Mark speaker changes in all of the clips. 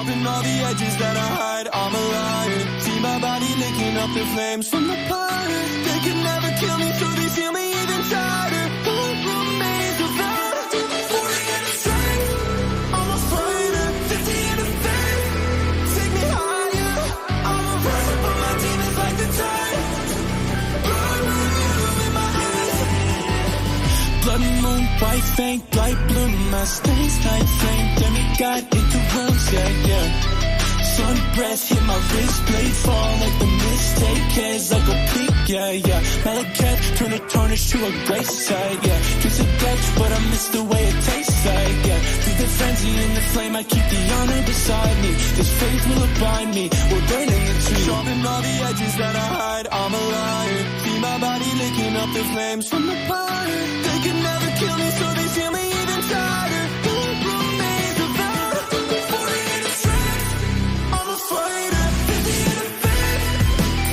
Speaker 1: Sharpen all the edges that I hide, I'm a liar. See my body licking up the flames from the fire. They can never kill me, so they seal me even tighter. Who remains without 40 in the strength? I'm a fighter, 50 in the faith. Take me higher, I'm a riser, but my demons like the tide. Blood moon in my eyes. Blood moon, white faint, light blue, my stains, night flame. Demigod into realms, yeah. Sun breath hit my wrist, blade fall like the mistake. As I go peak, yeah. Malacheth, turn a tarnish to a grace side, yeah. Kiss a death, but I miss the way it tastes like, yeah. Through the frenzy and the flame, I keep the honor beside me. This faith will abide me, we're burning the tree. Sharpen all the edges that I hide, I'm a liar. See my body licking up the flames from the fire. They can never kill me, so they seal me even tighter. Who remains without 40 in the strength? I'm a fighter, 50 in the faith.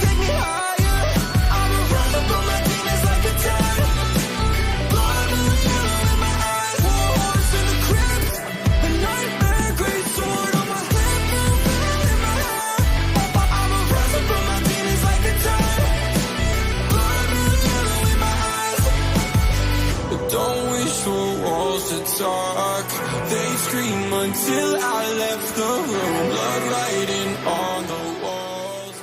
Speaker 1: Take me higher, I'm a riser, but my demons like a tide. Blood moon yellow in my eyes. War horse in the crypt, a nightmare, great sword on my hip, in my head. I'm a riser, but my demons like a tide. Blood moon yellow in my eyes. But don't wish for walls to talk. They scream until I left the room. Blood writing on the walls.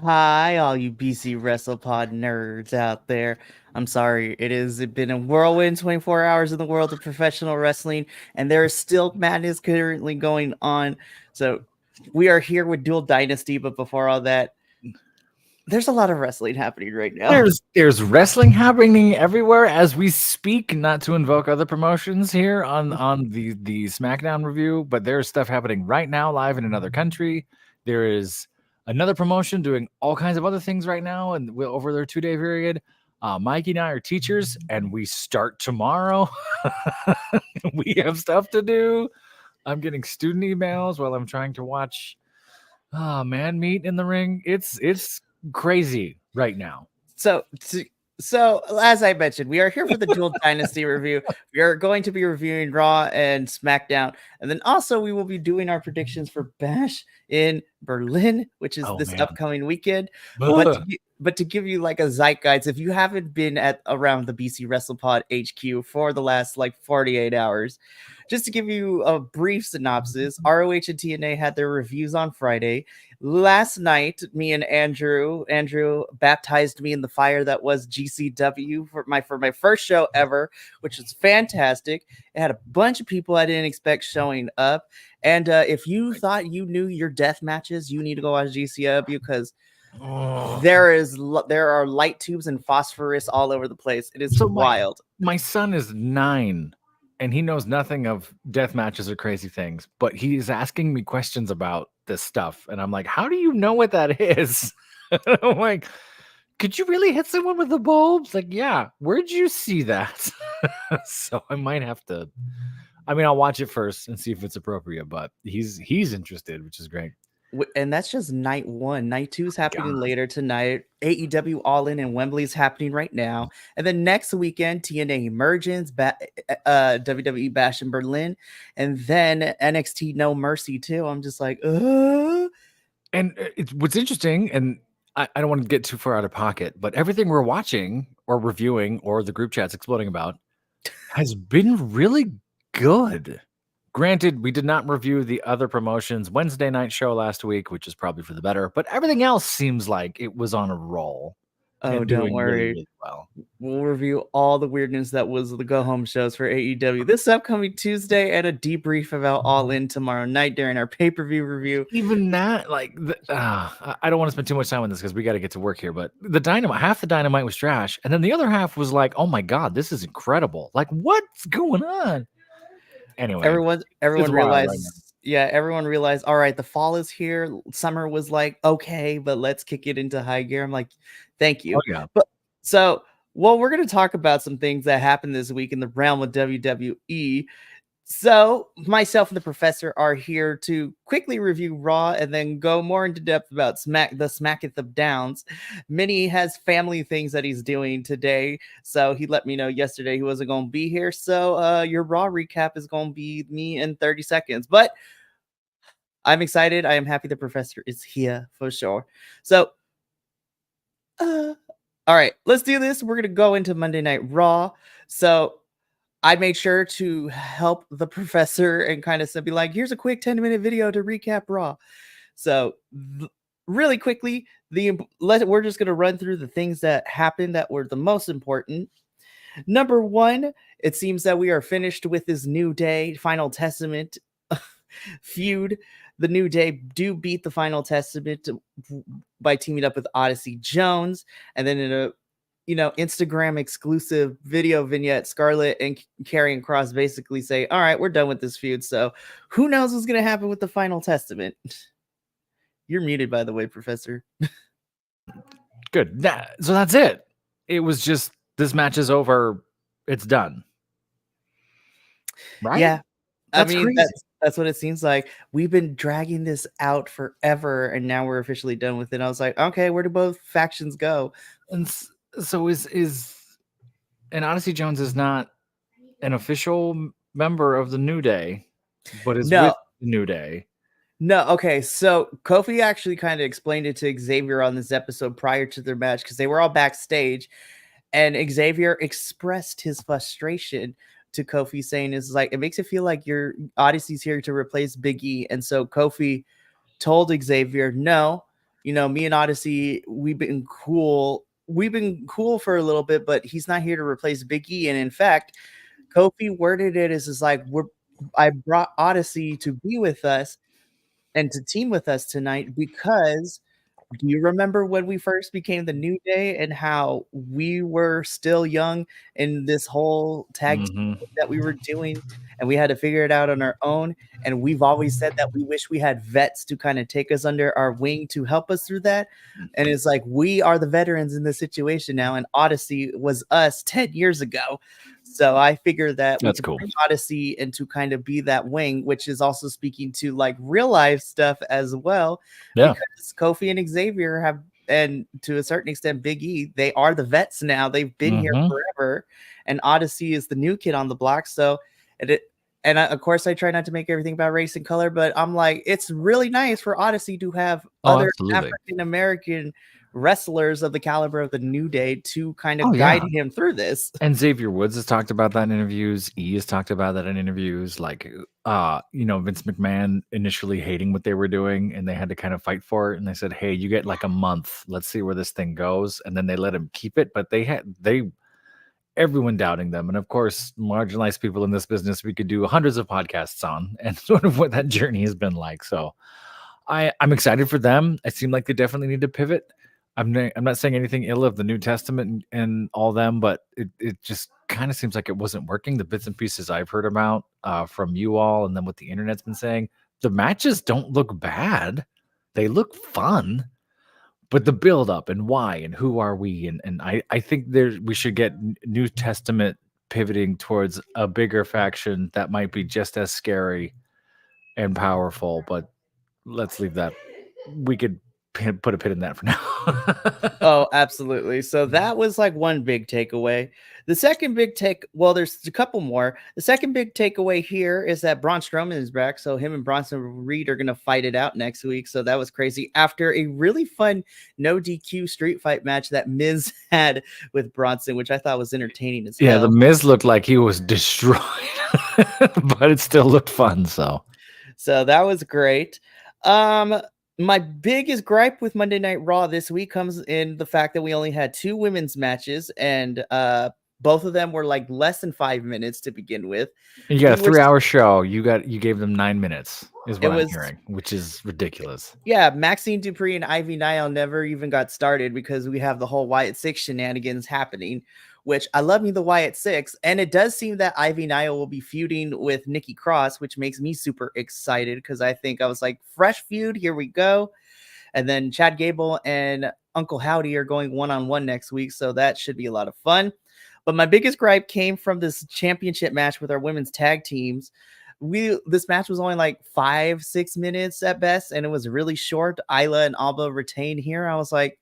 Speaker 2: Hi, all you BC WrestlePod nerds out there. I'm sorry, it's been a whirlwind 24 hours in the world of professional wrestling, and there is still madness currently going on. So we are here with Dual Dynasty, but before all that, there's a lot of wrestling happening right now.
Speaker 3: There's wrestling happening everywhere as we speak. Not to invoke other promotions here on the Smackdown review, but there's stuff happening right now live in another country. There is another promotion doing all kinds of other things right now, and over their 2-day period. Mikey and I are teachers, and we start tomorrow. We have stuff to do. I'm getting student emails while I'm trying to watch man meet in the ring. It's crazy right now.
Speaker 2: So as I mentioned, we are here for the Dual Dynasty review. We are going to be reviewing Raw and SmackDown, and then also we will be doing our predictions for Bash in Berlin, which is upcoming weekend. But to give you like a zeitgeist, if you haven't been around the BC WrestlePod HQ for the last 48 hours, just to give you a brief synopsis, ROH and TNA had their reviews on Friday. Last night, me and Andrew baptized me in the fire that was GCW for my first show ever, which was fantastic. It had a bunch of people I didn't expect showing up. And if you thought you knew your death matches, you need to go watch GCW because there are light tubes and phosphorus all over the place. It is so wild.
Speaker 3: My son is 9 and he knows nothing of death matches or crazy things, but he's asking me questions about this stuff. And I'm like, how do you know what that is? I'm like, could you really hit someone with the bulbs? Like, yeah, where'd you see that? So I might have to, I'll watch it first and see if it's appropriate, but he's interested, which is great.
Speaker 2: And that's just night one. Night two is happening
Speaker 3: God.
Speaker 2: later tonight. AEW All In and Wembley is happening right now. And then next weekend, TNA Emergence, WWE Bash in Berlin, and then NXT No Mercy too. I'm just like,
Speaker 3: And it's what's interesting, and I don't want to get too far out of pocket, but everything we're watching or reviewing or the group chats exploding about has been really good. Granted, we did not review the other promotions Wednesday night show last week, which is probably for the better, but everything else seems like it was on a roll.
Speaker 2: oh,
Speaker 3: And
Speaker 2: don't
Speaker 3: doing really,
Speaker 2: worry.
Speaker 3: really well.
Speaker 2: We'll review all the weirdness that was the go home shows for AEW this upcoming Tuesday and a debrief about All In tomorrow night during our pay per view review.
Speaker 3: Even that, like, I don't want to spend too much time on this because we got to get to work here. But the Dynamite, half the Dynamite was trash, and then the other half was like, "Oh my god, this is incredible! Like, what's going on?" Anyway,
Speaker 2: everyone
Speaker 3: wild
Speaker 2: realized,
Speaker 3: right now.
Speaker 2: yeah, everyone realized, all right, the fall is here. Summer was like, okay, but let's kick it into high gear. I'm like, thank you.
Speaker 3: Oh yeah.
Speaker 2: But so, well, we're going to talk about some things that happened this week in the realm of WWE. So myself and the professor are here to quickly review Raw and then go more into depth about the Smacketh of Downs. Minnie has family things that he's doing today, so he let me know yesterday he wasn't going to be here. So your Raw recap is going to be me in 30 seconds. But I'm excited. I am happy the professor is here for sure. So, all right, let's do this. We're going to go into Monday Night Raw. So I made sure to help the professor and kind of be like, here's a quick 10-minute video to recap Raw. So really quickly, we're just going to run through the things that happened that were the most important. Number one, it seems that we are finished with this New Day Final Testament feud. The New Day do beat the Final Testament by teaming up with Odyssey Jones, and then in a Instagram exclusive video vignette, Scarlett and Karrion Kross basically say, all right, we're done with this feud. So who knows what's going to happen with the Final Testament? You're muted, by the way, Professor.
Speaker 3: Good. So that's it. It was just, this match is over. It's done. Right?
Speaker 2: Yeah.
Speaker 3: That's crazy.
Speaker 2: That's what it seems like. We've been dragging this out forever, and now we're officially done with it. I was like, okay, where do both factions go?
Speaker 3: And so and Odyssey Jones is not an official member of the New Day, but is with the New Day.
Speaker 2: No, okay. So Kofi actually kind of explained it to Xavier on this episode prior to their match because they were all backstage, and Xavier expressed his frustration to Kofi, saying is like, it makes it feel like your Odyssey's here to replace Big E. And so Kofi told Xavier, no, me and Odyssey, we've been cool for a little bit, but he's not here to replace Big E. And in fact, Kofi worded it as like, I brought Odyssey to be with us and to team with us tonight because do you remember when we first became the New Day and how we were still young in this whole tag team that we were doing and we had to figure it out on our own? And we've always said that we wish we had vets to kind of take us under our wing to help us through that. And it's like, we are the veterans in this situation now. And Odyssey was us 10 years ago. So I figured that
Speaker 3: that's cool.
Speaker 2: Bring Odyssey and to kind of be that wing, which is also speaking to like real life stuff as well.
Speaker 3: Yeah.
Speaker 2: Because Kofi and Xavier have, and to a certain extent, Big E, they are the vets now. They've been here forever. And Odyssey is the new kid on the block. So of course, I try not to make everything about race and color, but I'm like, it's really nice for Odyssey to have other African-American wrestlers of the caliber of the New Day to kind of guide him through this.
Speaker 3: And Xavier Woods has talked about that in interviews. E has talked about that in interviews. Like, Vince McMahon initially hating what they were doing, and they had to kind of fight for it. And they said, "Hey, you get like a month. Let's see where this thing goes." And then they let him keep it, but everyone doubting them. And of course, marginalized people in this business, we could do hundreds of podcasts on, and sort of what that journey has been like. So I'm excited for them. It seemed like they definitely need to pivot. I'm not saying anything ill of the New Testament and all them, but it just kind of seems like it wasn't working. The bits and pieces I've heard about from you all, and then what the internet's been saying, the matches don't look bad. They look fun, but the build up and why and who are we? And I think we should get New Testament pivoting towards a bigger faction that might be just as scary and powerful, but let's leave that we could put a pin in that for now.
Speaker 2: Oh, absolutely. So that was like one big takeaway. The second big well, there's a couple more. The second big takeaway here is that Braun Strowman is back. So him and Bronson Reed are going to fight it out next week. So that was crazy. After a really fun no DQ street fight match that Miz had with Bronson, which I thought was entertaining as hell.
Speaker 3: Yeah, the Miz looked like he was destroyed, but it still looked fun. So
Speaker 2: that was great. My biggest gripe with Monday Night Raw this week comes in the fact that we only had 2 women's matches, and both of them were like less than 5 minutes to begin with.
Speaker 3: You got a 3-hour show. You gave them 9 minutes, is what I'm hearing, which is ridiculous.
Speaker 2: Yeah, Maxine Dupree and Ivy Nile never even got started because we have the whole Wyatt 6 shenanigans happening, which I love me the Wyatt 6, and it does seem that Ivy Nile will be feuding with Nikki Cross, which makes me super excited because I was like, fresh feud, here we go. And then Chad Gable and Uncle Howdy are going one-on-one next week, so that should be a lot of fun. But my biggest gripe came from this championship match with our women's tag teams. This match was only like 5-6 minutes at best, and it was really short. Isla and Alba retained here. I was like,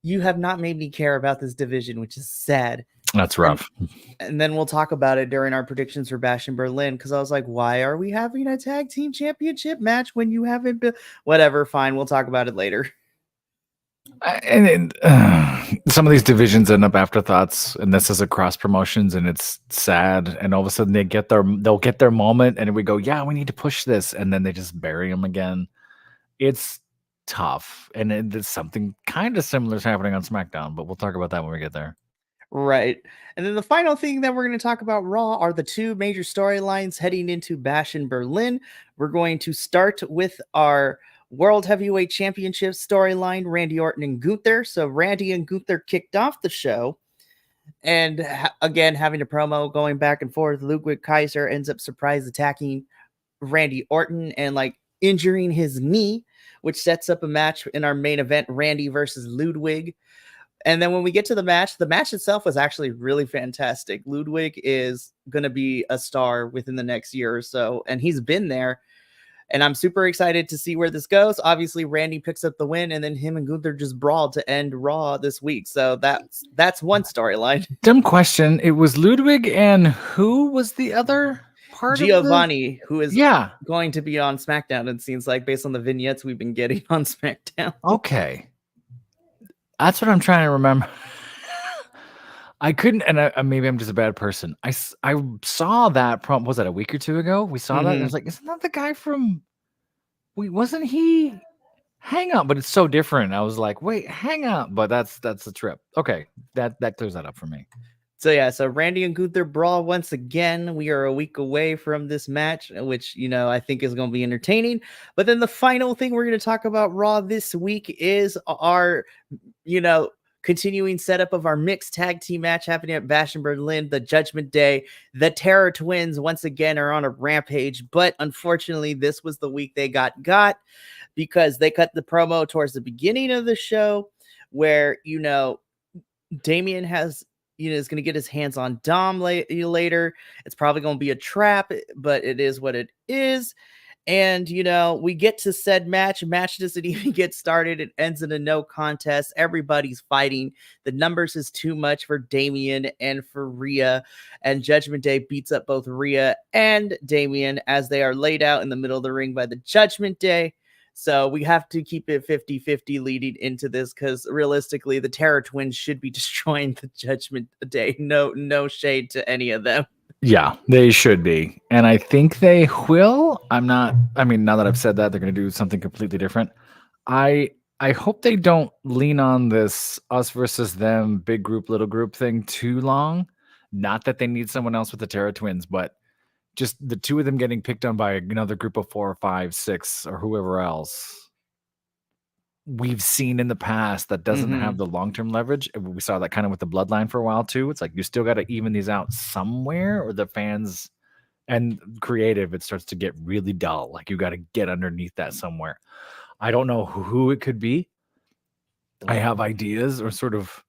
Speaker 2: you have not made me care about this division, which is sad.
Speaker 3: That's rough.
Speaker 2: And then we'll talk about it during our predictions for Bash in Berlin, because I was like, why are we having a tag team championship match when you haven't been? Whatever, fine. We'll talk about it later.
Speaker 3: And some of these divisions end up afterthoughts, and this is across promotions, and it's sad. And all of a sudden they'll get their moment, and we go, yeah, we need to push this, and then they just bury them again. It's tough, and it's something kind of similar is happening on SmackDown, but we'll talk about that when we get there.
Speaker 2: Right. And then the final thing that we're going to talk about Raw are the 2 major storylines heading into Bash in Berlin. We're going to start with our World Heavyweight Championship storyline, Randy Orton and Gunther. So Randy and Gunther kicked off the show, and again, having a promo going back and forth. Ludwig Kaiser ends up surprise attacking Randy Orton and like injuring his knee, which sets up a match in our main event, Randy versus Ludwig. And then when we get to the match itself was actually really fantastic. Ludwig is going to be a star within the next year or so, and he's been there. And I'm super excited to see where this goes. Obviously, Randy picks up the win, and then him and Gunther just brawled to end Raw this week. So that's one storyline.
Speaker 3: Dumb question. It was Ludwig, and who was the other part?
Speaker 2: Giovanni, who is going to be on SmackDown, it seems like, based on the vignettes we've been getting on SmackDown.
Speaker 3: Okay. That's what I'm trying to remember. I couldn't, and maybe I'm just a bad person. I saw that promo. Was that a week or 2 ago? We saw that. And I was like, isn't that the guy from? Wait, wasn't he? Hang on, but it's so different. I was like, wait, hang on, but that's the trip. Okay, that clears that up for me.
Speaker 2: So Randy and Gunther brawl once again. We are a week away from this match, which, I think is going to be entertaining. But then the final thing we're going to talk about Raw this week is our, continuing setup of our mixed tag team match happening at Bash in Berlin, the Judgment Day. The Terror Twins once again are on a rampage, but unfortunately this was the week they got because they cut the promo towards the beginning of the show where, Damian is going to get his hands on Dom later. It's probably going to be a trap, but it is what it is. And, we get to said match. Match doesn't even get started. It ends in a no contest. Everybody's fighting. The numbers is too much for Damian and for Rhea. And Judgment Day beats up both Rhea and Damian as they are laid out in the middle of the ring by the Judgment Day. So we have to keep it 50-50 leading into this because realistically, the Terror Twins should be destroying the Judgment Day. No shade to any of them.
Speaker 3: Yeah, they should be. And I think they will. Now that I've said that, they're going to do something completely different. I hope they don't lean on this us versus them, big group, little group thing too long. Not that they need someone else with the Terror Twins, but just the 2 of them getting picked on by another group of 4 or 5, 6, or whoever else we've seen in the past that doesn't have the long-term leverage. We saw that kind of with the Bloodline for a while too. It's like you still got to even these out somewhere, or the fans and creative, it starts to get really dull. Like you got to get underneath that somewhere. I don't know who it could be. I have ideas or sort of,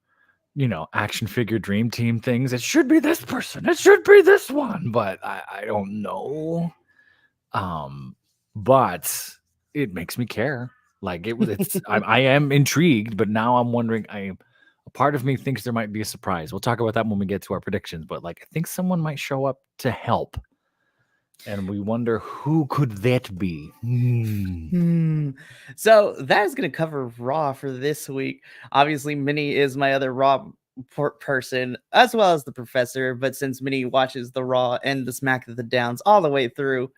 Speaker 3: action figure dream team things. It should be this person. It should be this one, but I don't know. But it makes me care. Like I am intrigued, but now I'm wondering. A part of me thinks there might be a surprise. We'll talk about that when we get to our predictions. But like, I think someone might show up to help, and we wonder who could that be.
Speaker 2: So that is going to cover Raw for this week. Obviously, Minnie is my other Raw person, as well as the Professor. But since Minnie watches the Raw and the Smack of the Downs all the way through,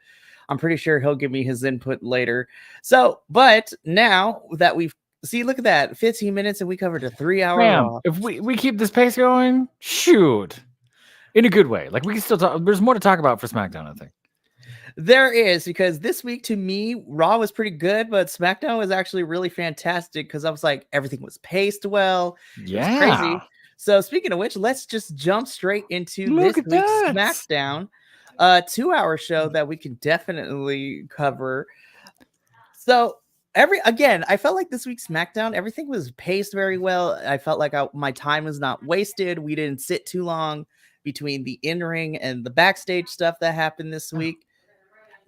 Speaker 2: I'm pretty sure he'll give me his input later. So, but now that we've look at that, 15 minutes and we covered a 3-hour Raw.
Speaker 3: If we keep this pace going, shoot, in a good way. Like we can still talk. There's more to talk about for SmackDown, I think.
Speaker 2: There is, because this week to me, Raw was pretty good, but SmackDown was actually really fantastic because I was like, everything was paced well.
Speaker 3: Yeah.
Speaker 2: It was crazy. So speaking of which, let's just jump straight into this week's SmackDown. 2-hour show that we can definitely cover. So I felt like this week's SmackDown, everything was paced very well. I felt like my time was not wasted. We didn't sit too long between the in-ring and the backstage stuff that happened this week.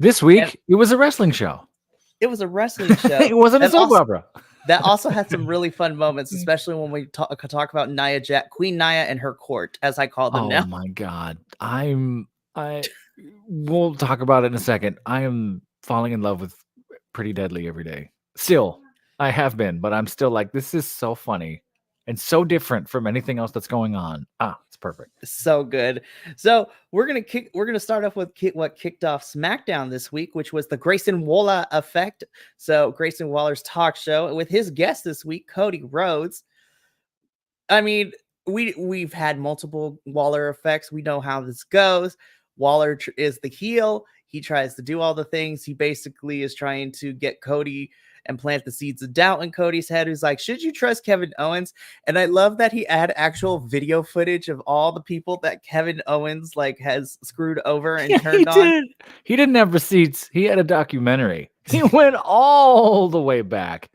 Speaker 3: This week, it was a wrestling show.
Speaker 2: It was a wrestling show.
Speaker 3: It wasn't a soap opera.
Speaker 2: That also had some really fun moments, especially when we talk about Queen Nia and her court, as I call them now.
Speaker 3: Oh my God. We'll talk about it in a second. I am falling in love with Pretty Deadly every day. Still, I have been, but I'm still like, this is so funny and so different from anything else that's going on. It's perfect.
Speaker 2: So good. So we're gonna start off with what kicked off SmackDown this week, which was the Grayson Waller effect. So Grayson Waller's talk show with his guest this week, Cody Rhodes. I mean, we've had multiple Waller effects. We know how this goes. Waller is the heel. He tries to do all the things. He basically is trying to get Cody and plant the seeds of doubt in Cody's head. Who's like, should you trust Kevin Owens? And I love that he had actual video footage of all the people that Kevin Owens like has screwed over and turned on.
Speaker 3: He didn't have receipts. He had a documentary. He went all the way back.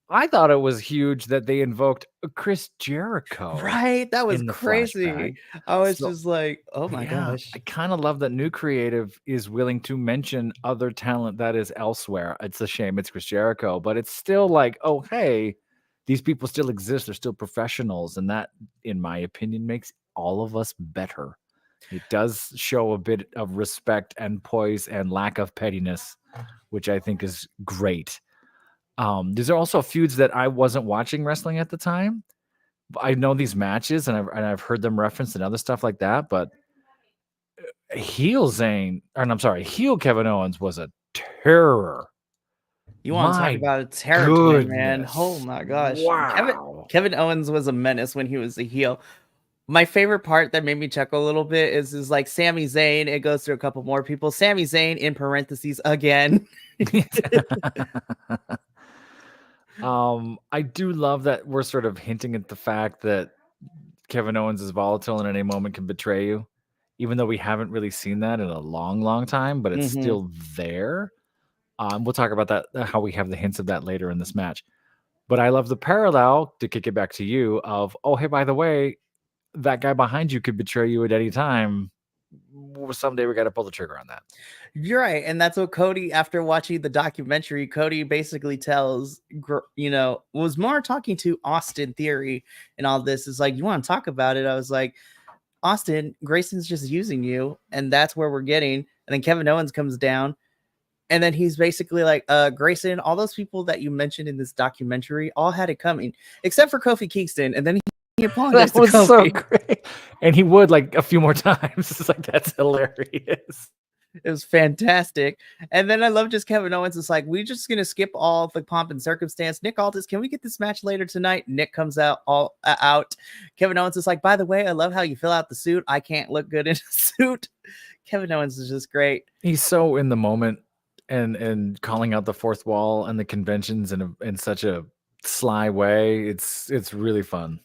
Speaker 3: I thought it was huge that they invoked Chris Jericho.
Speaker 2: Right. That was crazy. Flashback. I was just like, oh my gosh.
Speaker 3: I kind of love that New Creative is willing to mention other talent that is elsewhere. It's a shame it's Chris Jericho, but it's still like, oh, hey, these people still exist. They're still professionals. And that, in my opinion, makes all of us better. It does show a bit of respect and poise and lack of pettiness, which I think is great. These are also feuds that I wasn't watching wrestling at the time. I know these matches and I've heard them referenced and other stuff like that, but heel Kevin Owens was a terror.
Speaker 2: You want to talk about a terror, man? Oh my gosh.
Speaker 3: Wow.
Speaker 2: Kevin Owens was a menace when he was a heel. My favorite part that made me chuckle a little bit is like Sami Zayn. It goes through a couple more people. Sami Zayn in parentheses again.
Speaker 3: I do love that we're sort of hinting at the fact that Kevin Owens is volatile and at any moment can betray you, even though we haven't really seen that in a long, long time, but it's still there. We'll talk about that, how we have the hints of that later in this match. But I love the parallel, to kick it back to you, of, oh, hey, by the way, that guy behind you could betray you at any time. Someday we got to pull the trigger on that.
Speaker 2: You're right. And that's what Cody, after watching the documentary, Cody basically tells, was more talking to Austin Theory and all this. Is like, you want to talk about it? I was like, Austin, Grayson's just using you. And that's where we're getting. And then Kevin Owens comes down. And then he's basically like, Grayson, all those people that you mentioned in this documentary all had it coming, except for Kofi Kingston. And then he apologized to Kofi. That was so great.
Speaker 3: And he would like a few more times. It's like, that's hilarious.
Speaker 2: It was fantastic. And then I love just Kevin Owens. It's like, we're just going to skip all the pomp and circumstance. Nick Aldis, can we get this match later tonight? Nick comes out out. Kevin Owens is like, by the way, I love how you fill out the suit. I can't look good in a suit. Kevin Owens is just great.
Speaker 3: He's so in the moment and calling out the fourth wall and the conventions in such a sly way. It's really fun.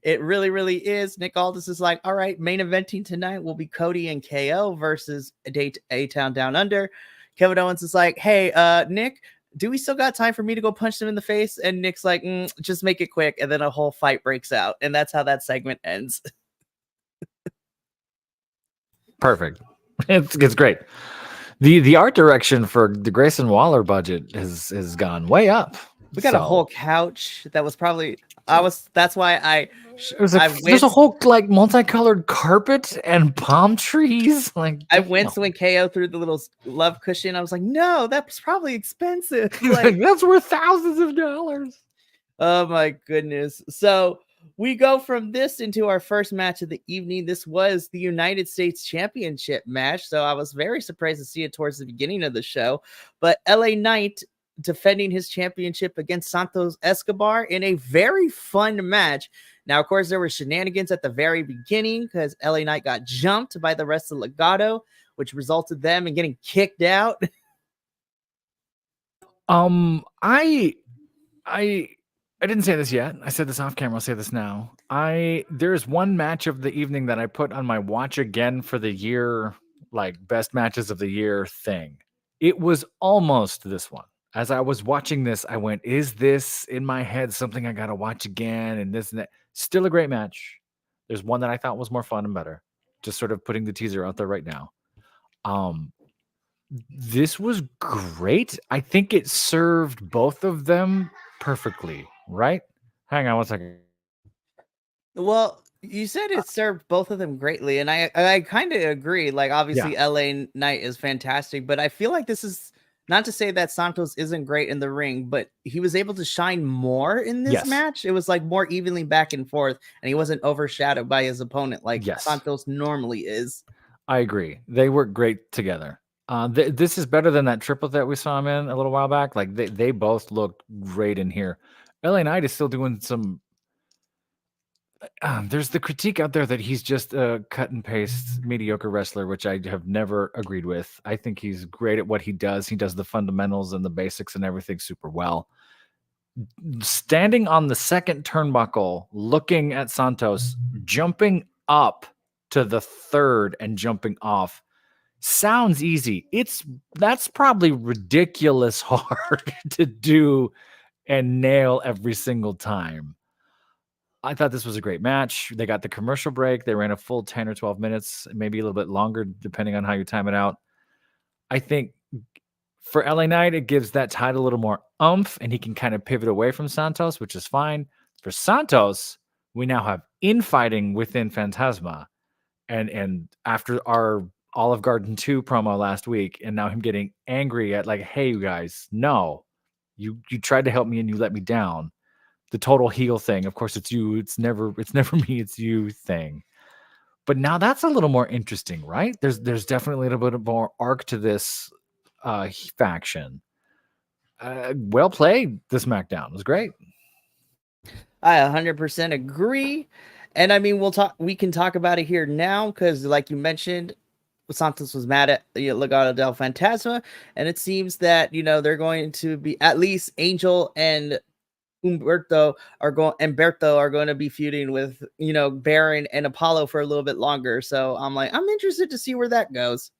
Speaker 2: It really, really is. Nick Aldis is like, all right, main eventing tonight will be Cody and KO versus A-Town Down Under. Kevin Owens is like, hey, Nick, do we still got time for me to go punch them in the face? And Nick's like, just make it quick. And then a whole fight breaks out. And that's how that segment ends.
Speaker 3: Perfect. It's great. The art direction for the Grayson Waller budget has gone way up.
Speaker 2: We got a whole couch that was probably that's why
Speaker 3: there's a whole like multicolored carpet and palm trees. Like
Speaker 2: I winced when KO threw the little love cushion. I was like, no, that's probably expensive. Like,
Speaker 3: that's worth thousands of dollars.
Speaker 2: Oh my goodness. So we go from this into our first match of the evening. This was the United States Championship match. So I was very surprised to see it towards the beginning of the show. But LA Knight defending his championship against Santos Escobar in a very fun match. Now, of course, there were shenanigans at the very beginning because LA Knight got jumped by the rest of Legado, which resulted them in getting kicked out.
Speaker 3: I didn't say this yet. I said this off camera. I'll say this now. There's one match of the evening that I put on my watch again for the year, like best matches of the year thing. It was almost this one. As I was watching this, I went, is this in my head something I got to watch again? And this and that. Still a great match. There's one that I thought was more fun and better. Just sort of putting the teaser out there right now. This was great. I think it served both of them perfectly, right? Hang on one second.
Speaker 2: Well, you said it served both of them greatly, and I kind of agree. Like, obviously, LA Knight is fantastic, but I feel like this is not to say that Santos isn't great in the ring, but he was able to shine more in this match. It was like more evenly back and forth, and he wasn't overshadowed by his opponent like Santos normally is.
Speaker 3: I agree. They work great together. This is better than that triple that we saw him in a little while back. Like they both looked great in here. LA Knight is still doing some. There's the critique out there that he's just a cut and paste mediocre wrestler, which I have never agreed with. I think he's great at what he does. He does the fundamentals and the basics and everything super well. Standing on the second turnbuckle, looking at Santos, jumping up to the third and jumping off. Sounds easy. That's probably ridiculous hard to do and nail every single time. I thought this was a great match. They got the commercial break. They ran a full 10 or 12 minutes, maybe a little bit longer, depending on how you time it out. I think for LA Knight, it gives that title a little more oomph, and he can kind of pivot away from Santos, which is fine. For Santos, we now have infighting within Phantasma. And after our Olive Garden 2 promo last week, and now him getting angry at like, hey, you guys, no, you tried to help me and you let me down. The total heel thing. Of course, it's you. It's never me. It's you thing. But now that's a little more interesting, right? There's definitely a little bit more arc to this faction. Well played. This SmackDown was great.
Speaker 2: I 100% agree. And I mean, we can talk about it here now because, like you mentioned, Santos was mad at Legado del Fantasma, and it seems that they're going to be at least Angel and Humberto are going to be feuding with Baron and Apollo for a little bit longer. So I'm interested to see where that goes.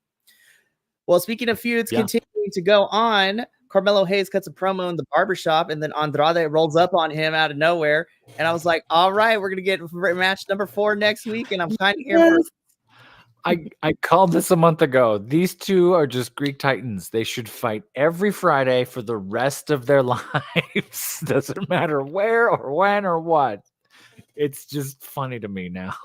Speaker 2: Well, speaking of feuds continuing to go on, Carmelo Hayes cuts a promo in the barbershop, and then Andrade rolls up on him out of nowhere. And I was like, all right, we're gonna get match number 4 next week, and I'm kind of here for.
Speaker 3: I called this a month ago. These two are just Greek Titans. They should fight every Friday for the rest of their lives. Doesn't matter where or when or what. It's just funny to me now.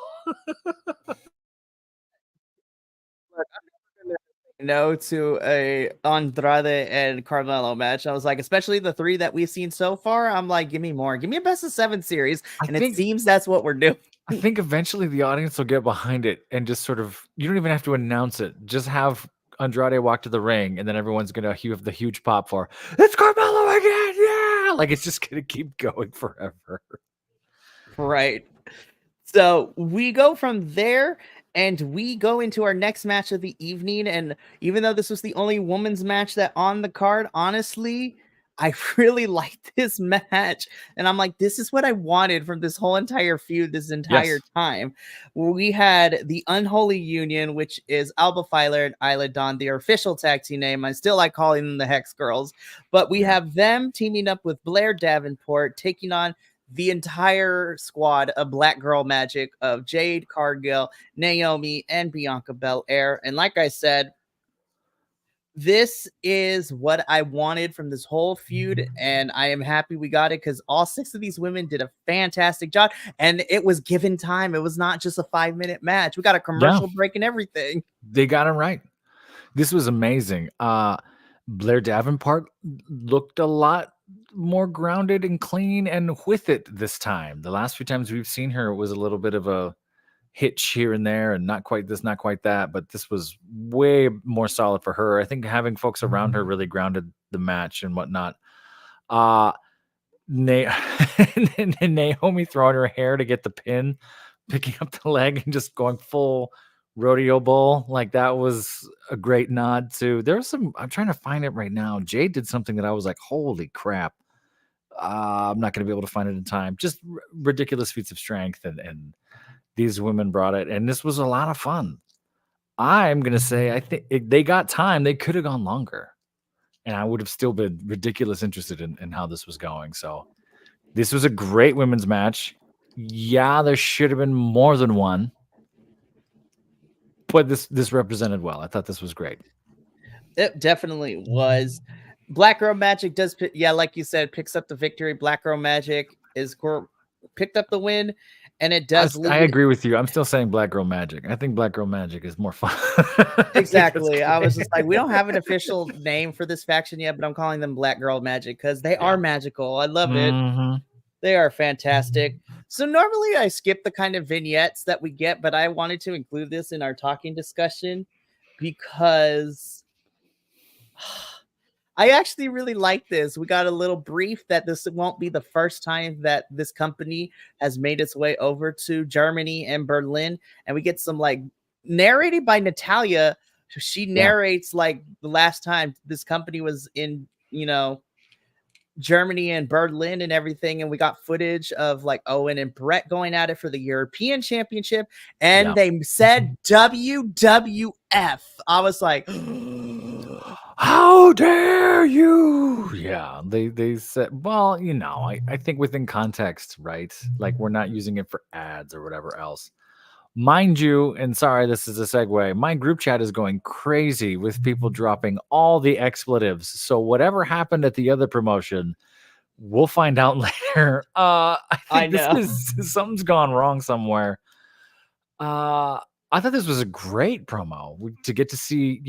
Speaker 2: No to a Andrade and Carmelo match. I was like, especially the 3 that we've seen so far. I'm like, give me more. Give me a best of 7 series. It seems that's what we're doing.
Speaker 3: I think eventually the audience will get behind it and just sort of, you don't even have to announce it. Just have Andrade walk to the ring, and then everyone's going to have the huge pop for, it's Carmelo again. Yeah. Like, it's just going to keep going forever.
Speaker 2: Right. So we go from there and we go into our next match of the evening. And even though this was the only women's match that on the card, honestly, I really liked this match. And I'm like, this is what I wanted from this whole entire feud, this entire time. We had the Unholy Union, which is Alba Filer and Isla Dawn, their official tag team name. I still like calling them the Hex Girls. But we have them teaming up with Blair Davenport, taking on the entire squad of Black Girl Magic of Jade Cargill, Naomi, and Bianca Belair. And like I said, This is what I wanted from this whole feud, and I am happy we got it because all 6 of these women did a fantastic job, and it was given time. It was not just a 5-minute match. We got a commercial break and everything.
Speaker 3: They got it right. This was amazing. Blair Davenport looked a lot more grounded and clean and with it this time. The last few times we've seen her, it was a little bit of a hitch here and there and not quite this, not quite that, but this was way more solid for her. I think having folks around her really grounded the match and whatnot. Naomi throwing her hair to get the pin, picking up the leg and just going full rodeo bull. Like that was a great nod to, there was some, I'm trying to find it right now. Jade did something that I was like, holy crap. I'm not going to be able to find it in time. Just ridiculous feats of strength. And these women brought it. And this was a lot of fun. I'm going to say, I think they got time. They could have gone longer. And I would have still been ridiculous interested in how this was going. So this was a great women's match. Yeah, there should have been more than one. But this represented well. I thought this was great.
Speaker 2: It definitely was. Black Girl Magic does, like you said, picks up the victory. Black Girl Magic picked up the win, and it does.
Speaker 3: I agree with you. I'm still saying Black Girl Magic. I think Black Girl Magic is more fun.
Speaker 2: Exactly. I was just like, we don't have an official name for this faction yet, but I'm calling them Black Girl Magic because they are magical. I love it. They are fantastic. So normally I skip the kind of vignettes that we get, but I wanted to include this in our talking discussion because I actually really like this. We got a little brief that this won't be the first time that this company has made its way over to Germany and Berlin. And we get some like narrated by Natalia. She narrates like the last time this company was in, Germany and Berlin and everything. And we got footage of like Owen and Brett going at it for the European Championship. And they said WWF. I was like,
Speaker 3: how dare you? Yeah, they said, well, I think within context, right? Like we're not using it for ads or whatever else. Mind you, and sorry, this is a segue. My group chat is going crazy with people dropping all the expletives. So whatever happened at the other promotion, we'll find out later. I know something's gone wrong somewhere. I thought this was a great promo to get to see,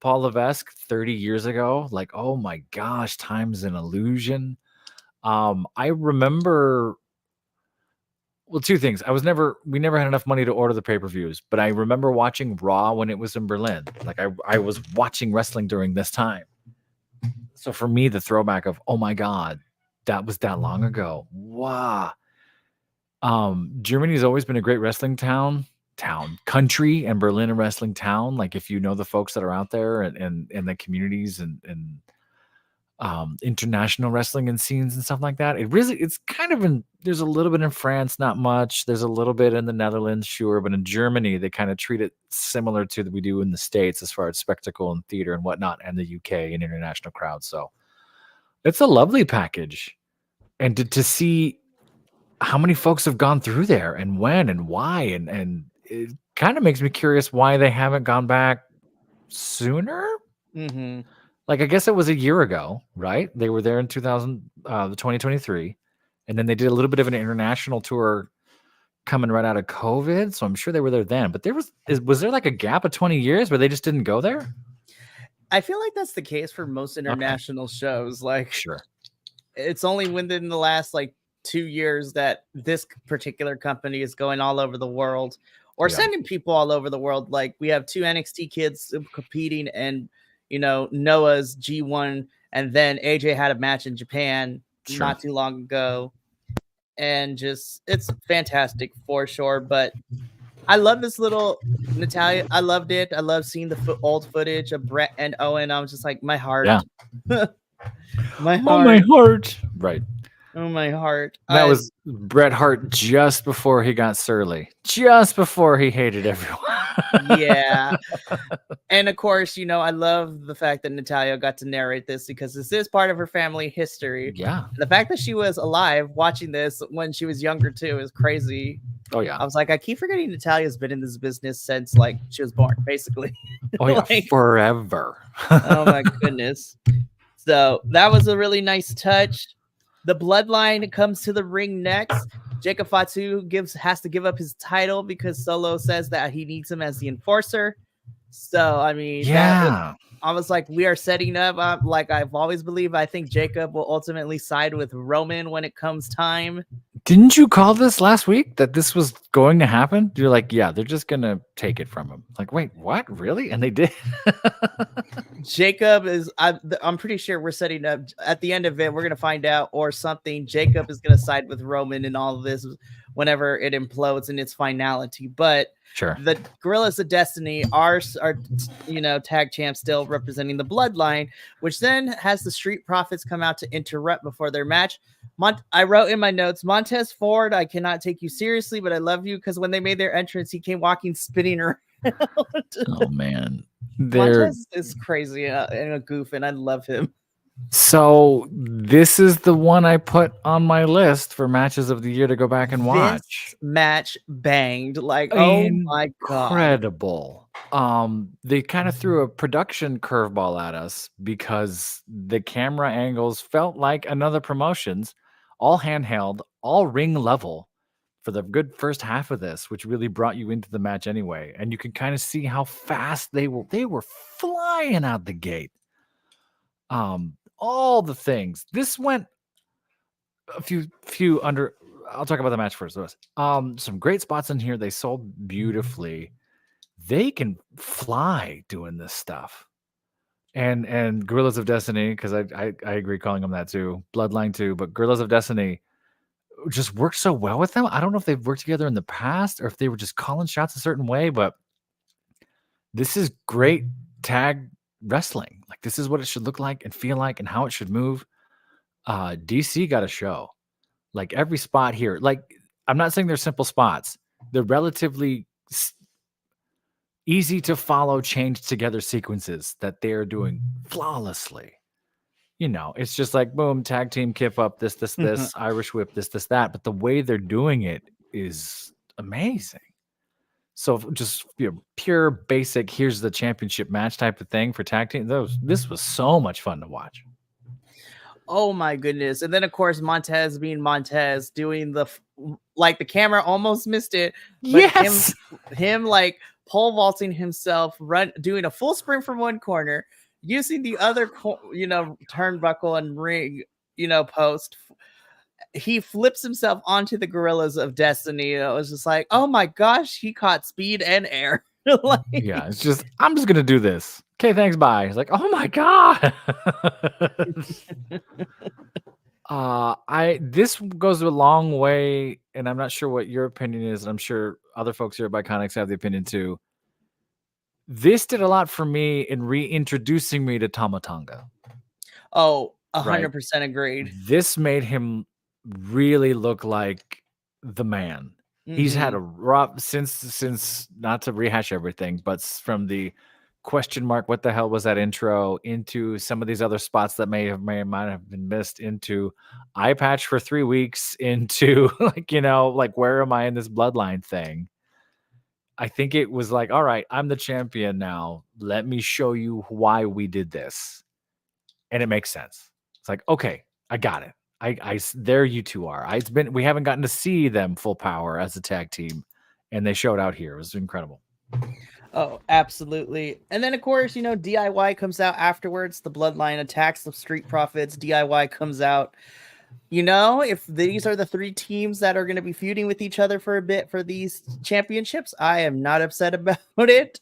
Speaker 3: Paul Levesque 30 years ago. Like, oh my gosh, time's an illusion. I remember. Well, two things. We never had enough money to order the pay-per-views, but I remember watching Raw when it was in Berlin. Like I was watching wrestling during this time. So for me, the throwback of, oh my God, that was that long ago. Wow. Germany's always been a great wrestling country, and Berlin a wrestling town. Like if you know the folks that are out there and the communities and international wrestling and scenes and stuff like that. It's kind of there's a little bit in France, not much. There's a little bit in the Netherlands, sure. But in Germany, they kind of treat it similar to that we do in the States as far as spectacle and theater and whatnot, and the UK and international crowds. So it's a lovely package. And to see how many folks have gone through there and when and why. And it kind of makes me curious why they haven't gone back sooner.
Speaker 2: Mm-hmm.
Speaker 3: Like, I guess it was a year ago, right? They were there in 2023. And then they did a little bit of an international tour coming right out of COVID. So I'm sure they were there then. But was there like a gap of 20 years where they just didn't go there?
Speaker 2: I feel like that's the case for most international shows. Like,
Speaker 3: sure.
Speaker 2: It's only within the last like 2 years that this particular company is going all over the world or sending people all over the world. Like we have 2 NXT kids competing and, Noah's G1, and then AJ had a match in Japan not too long ago. And just, it's fantastic for sure. But I love this little Natalia. I loved it. I love seeing the old footage of Brett and Owen. I was just like, my heart.
Speaker 3: Yeah.
Speaker 2: My heart.
Speaker 3: Oh, my heart. Right.
Speaker 2: Oh, my heart.
Speaker 3: That was Bret Hart just before he got surly. Just before he hated everyone.
Speaker 2: Yeah. And of course, I love the fact that Natalia got to narrate this because this is part of her family history.
Speaker 3: Yeah.
Speaker 2: The fact that she was alive watching this when she was younger too is crazy.
Speaker 3: Oh yeah.
Speaker 2: I was like, I keep forgetting Natalia's been in this business since like she was born, basically.
Speaker 3: Oh yeah,
Speaker 2: Like,
Speaker 3: forever.
Speaker 2: oh my goodness. So that was a really nice touch. The bloodline comes to the ring next. Jacob Fatu has to give up his title because Solo says that he needs him as the enforcer. So I mean,
Speaker 3: Yeah.
Speaker 2: I was like, we are setting up. Like I've always believed. I think Jacob will ultimately side with Roman when it comes time.
Speaker 3: Didn't you call this last week that this was going to happen? You're like, yeah, they're just gonna take it from him. Like, wait, what? Really? And they did.
Speaker 2: Jacob is. I'm pretty sure we're setting up at the end of it. We're gonna find out or something. Jacob is gonna side with Roman in all of this whenever it implodes in its finality. But
Speaker 3: Sure.
Speaker 2: the Guerrillas of Destiny are tag champs still representing the bloodline, which then has the Street Profits come out to interrupt before their match. I wrote in my notes, Montez Ford, I cannot take you seriously, but I love you, because when they made their entrance, he came walking, spinning around.
Speaker 3: Oh man,
Speaker 2: Montez is crazy and a goof, and I love him.
Speaker 3: So this is the one I put on my list for matches of the year to go back and watch.
Speaker 2: This match banged like, oh my god,
Speaker 3: incredible. They kind of threw a production curveball at us because the camera angles felt like another promotion's, all handheld, all ring level for the good first half of this, which really brought you into the match anyway. And you can kind of see how fast they were flying out the gate. All the things. This went a few under. I'll talk about the match first. Some great spots in here. They sold beautifully. They can fly doing this stuff. And Guerrillas of Destiny, because I agree calling them that too. Bloodline too, but Guerrillas of Destiny just worked so well with them. I don't know if they've worked together in the past or if they were just calling shots a certain way, but this is great tag wrestling. Like, this is what it should look like and feel like and how it should move. DC got a show. Like, every spot here, like, I'm not saying they're simple spots. They're relatively easy to follow, chained together sequences that they're doing flawlessly. It's just like, boom, tag team, kip up, this, Irish whip, this, that. But the way they're doing it is amazing. So just pure basic, here's the championship match type of thing for tag team. This was so much fun to watch.
Speaker 2: Oh my goodness. And then of course, Montez being Montez, doing the camera almost missed it. But
Speaker 3: yes.
Speaker 2: Him like pole vaulting himself, doing a full sprint from one corner, using the other, turnbuckle and ring, post. He flips himself onto the Guerrillas of Destiny. It was just like, oh my gosh, he caught speed and air.
Speaker 3: Yeah, it's just, I'm just gonna do this. Okay, thanks, bye. He's like, oh my god. This goes a long way, and I'm not sure what your opinion is, and I'm sure other folks here at Biconics have the opinion too. This did a lot for me in reintroducing me to Tama Tonga.
Speaker 2: Oh, 100% agreed.
Speaker 3: This made him really look like the man. Mm-hmm. He's had a rough since not to rehash everything, but from the question mark, what the hell was that intro, into some of these other spots that might have been missed, into eye patch for 3 weeks, into like where am I in this bloodline thing? I think it was like, all right, I'm the champion now. Let me show you why we did this. And it makes sense. It's like, okay, I got it. There you two are. We haven't gotten to see them full power as a tag team, and they showed out here. It was incredible.
Speaker 2: Oh, absolutely. And then of course, DIY comes out afterwards. The bloodline attacks the Street Profits. DIY comes out. If these are the 3 teams that are going to be feuding with each other for a bit for these championships, I am not upset about it,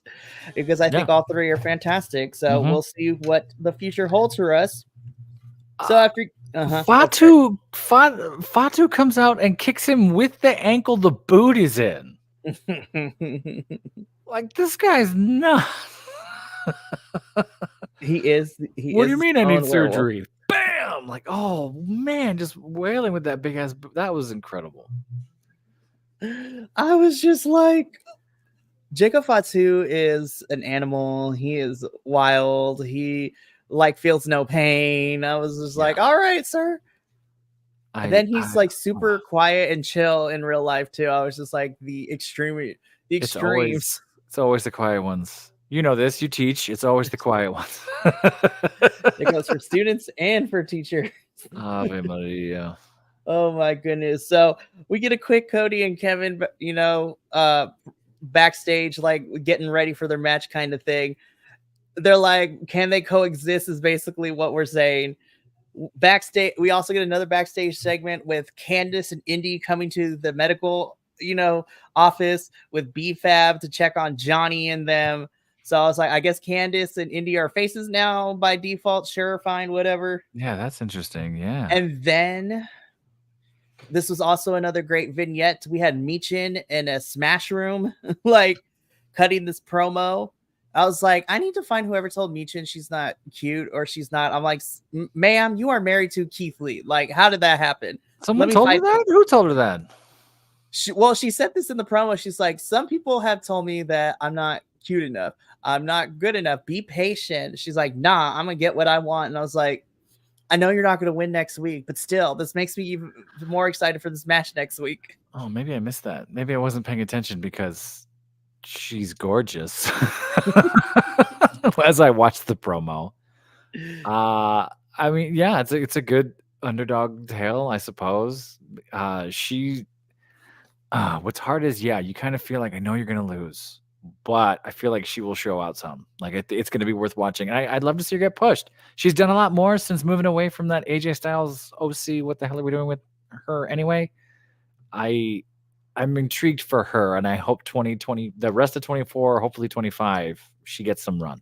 Speaker 2: because I think all 3 are fantastic. So we'll see what the future holds for us. So after
Speaker 3: Fatu comes out and kicks him with the ankle the boot is in. Like, this guy's nuts.
Speaker 2: He is.
Speaker 3: What do you mean I need surgery? Bam! Like, oh man, just wailing with that big ass. That was incredible.
Speaker 2: I was just like, Jacob Fatu is an animal. He is wild. He like feels no pain. I was just like, all right, sir. And then he's like super quiet and chill in real life too. I was just like the extremes.
Speaker 3: It's always the quiet ones. You know this. You teach. It's always the quiet ones.
Speaker 2: It goes for students and for teachers.
Speaker 3: Ave Maria.
Speaker 2: Oh my goodness. So we get a quick Cody and Kevin, backstage, like getting ready for their match kind of thing. They're like, can they coexist is basically what we're saying. Backstage, we also get another backstage segment with Candice and Indy coming to the medical, office with BFAB to check on Johnny and them. So I was like, I guess Candice and Indy are faces now by default. Sure, fine, whatever.
Speaker 3: Yeah, that's interesting. Yeah.
Speaker 2: And then this was also another great vignette. We had Michin in a smash room, like cutting this promo. I was like, I need to find whoever told Michin she's not cute or she's not. I'm like, ma'am, you are married to Keith Lee. Like, how did that happen?
Speaker 3: Someone told her that? Who told her that?
Speaker 2: She said this in the promo. She's like, some people have told me that I'm not cute enough. I'm not good enough. Be patient. She's like, nah, I'm going to get what I want. And I was like, I know you're not going to win next week, but still, this makes me even more excited for this match next week.
Speaker 3: Oh, maybe I missed that. Maybe I wasn't paying attention because she's gorgeous. As I watched the promo. I mean, yeah, it's a good underdog tale, I suppose. What's hard is, you kind of feel like I know you're going to lose, but I feel like she will show out some. Like it's going to be worth watching. I'd love to see her get pushed. She's done a lot more since moving away from that AJ Styles OC. What the hell are we doing with her anyway? I'm intrigued for her, and I hope 2020, the rest of 24, hopefully 25, she gets some run.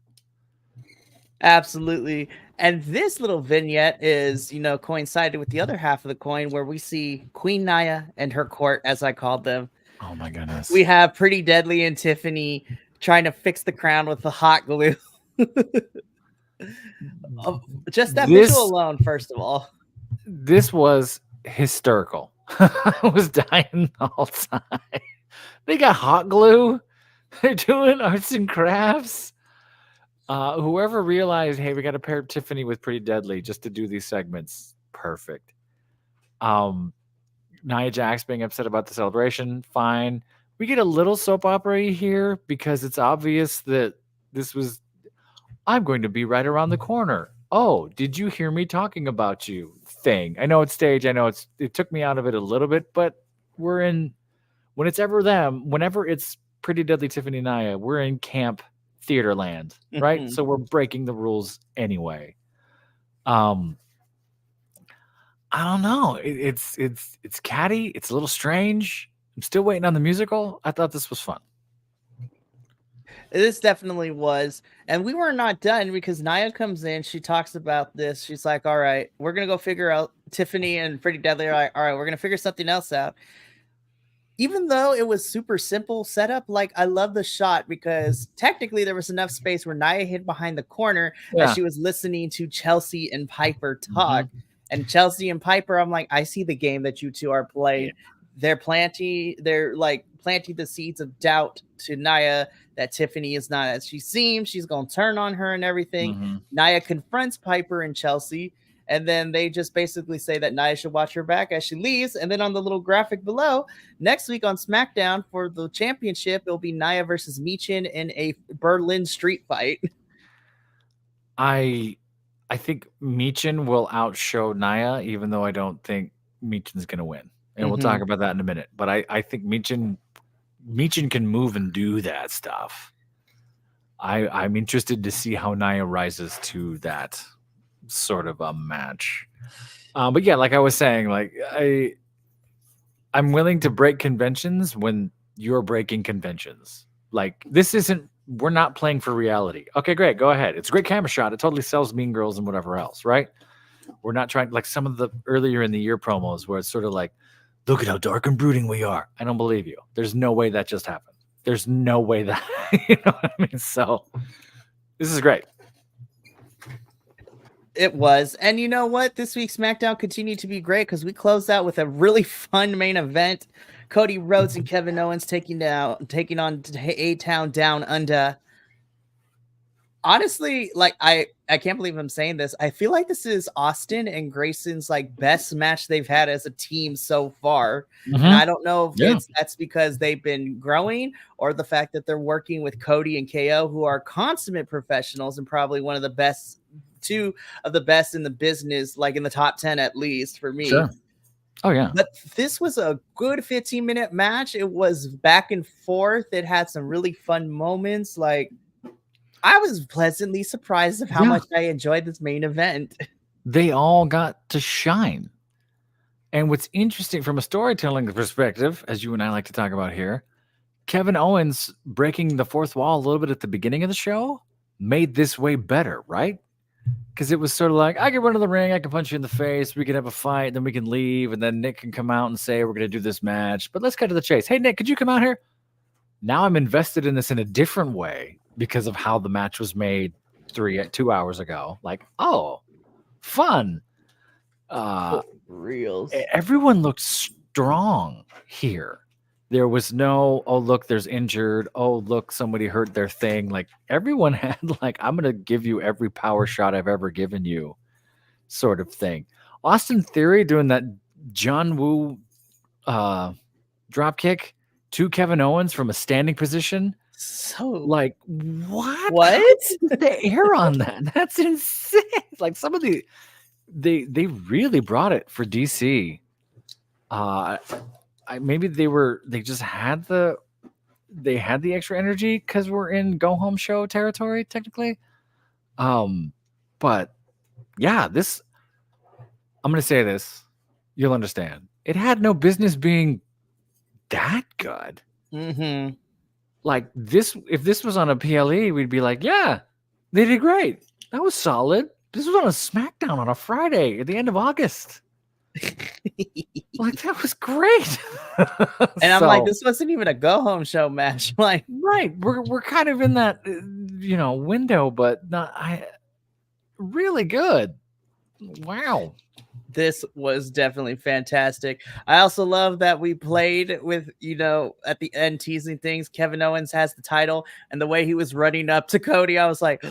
Speaker 2: Absolutely. And this little vignette is, coincided with the other half of the coin where we see Queen Nia and her court, as I called them.
Speaker 3: Oh my goodness.
Speaker 2: We have Pretty Deadly and Tiffany trying to fix the crown with the hot glue. Just that visual alone, first of all.
Speaker 3: This was hysterical. I was dying the whole time. They got hot glue. They're doing arts and crafts. Whoever realized, hey, we got to pair Tiffany with Pretty Deadly just to do these segments. Perfect. Nia Jax being upset about the celebration. Fine. We get a little soap opera here because it's obvious that this was, I'm going to be right around the corner. Oh, did you hear me talking about you? Thing. I know it's stage. I know it took me out of it a little bit, but when it's ever them, whenever it's Pretty Deadly Tiffany Nia, we're in camp theater land, right?
Speaker 2: Mm-hmm.
Speaker 3: So we're breaking the rules anyway. I don't know. It's catty. It's a little strange. I'm still waiting on the musical. I thought this was fun.
Speaker 2: This definitely was. And we were not done because Nia comes in. She talks about this. She's like, all right, we're going to go figure out. Tiffany and Pretty Deadly are like, all right, we're going to figure something else out. Even though it was super simple setup, like I love the shot because technically there was enough space where Nia hid behind the corner as she was listening to Chelsea and Piper talk. Mm-hmm. And Chelsea and Piper, I'm like, I see the game that you two are playing. Yeah. They're planting the seeds of doubt to Nia that Tiffany is not as she seems. She's going to turn on her and everything. Mm-hmm. Nia confronts Piper and Chelsea. And then they just basically say that Nia should watch her back as she leaves. And then on the little graphic below, next week on SmackDown for the championship, it'll be Nia versus Michin in a Berlin street fight.
Speaker 3: I think Michin will outshow Nia, even though I don't think Michin's going to win. And we'll talk about that in a minute. But I think Michin can move and do that stuff. I'm interested to see how Nia rises to that sort of a match. But yeah, like I was saying, like I'm willing to break conventions when you're breaking conventions. Like we're not playing for reality. Okay, great. Go ahead. It's a great camera shot. It totally sells Mean Girls and whatever else, right? We're not trying like some of the earlier in the year promos where it's sort of like, look at how dark and brooding we are. I don't believe you. There's no way that just happened. There's no way that, you know what I mean? So this is great.
Speaker 2: It was. And you know what? This week's SmackDown continued to be great because we closed out with a really fun main event. Cody Rhodes and Kevin Owens taking on A-Town Down Under. Honestly, like I can't believe I'm saying this. I feel like this is Austin and Grayson's like best match they've had as a team so far. And I don't know if that's because they've been growing or the fact that they're working with Cody and KO, who are consummate professionals and probably one of the best, two of the best in the business, like in the top 10 at least for me.
Speaker 3: Sure. Oh yeah.
Speaker 2: But this was a good 15-minute match. It was back and forth. It had some really fun moments. Like, I was pleasantly surprised of how much I enjoyed this main event.
Speaker 3: They all got to shine. And what's interesting from a storytelling perspective, as you and I like to talk about here, Kevin Owens breaking the fourth wall a little bit at the beginning of the show made this way better, right? Because it was sort of like, I can run to the ring, I can punch you in the face, we can have a fight, then we can leave, and then Nick can come out and say, we're going to do this match. But let's cut to the chase. Hey, Nick, could you come out here? Now I'm invested in this in a different way because of how the match was made 2 hours ago. Like, oh, fun.
Speaker 2: Real.
Speaker 3: Everyone looked strong here. There was no, oh, look, there's injured. Oh, look, somebody hurt their thing. Like, everyone had, like, I'm going to give you every power shot I've ever given you sort of thing. Austin Theory doing that John Woo drop kick to Kevin Owens from a standing position.
Speaker 2: So,
Speaker 3: like, what? The air on that? That's insane. Like, some of the, they really brought it for DC. Maybe they just had the extra energy because we're in go home show territory technically. But yeah, this, I'm gonna say this, you'll understand. It had no business being that good.
Speaker 2: Mm-hmm.
Speaker 3: Like this, if this was on a PLE, we'd be like, yeah, they did great. That was solid. This was on a SmackDown on a Friday at the end of August. Like, that was great.
Speaker 2: And I'm like, this wasn't even a go home show match. Like,
Speaker 3: right, we're kind of in that window, but not really good. Wow.
Speaker 2: This was definitely fantastic. I also love that we played with, at the end teasing things. Kevin Owens has the title, and the way he was running up to Cody, I was like,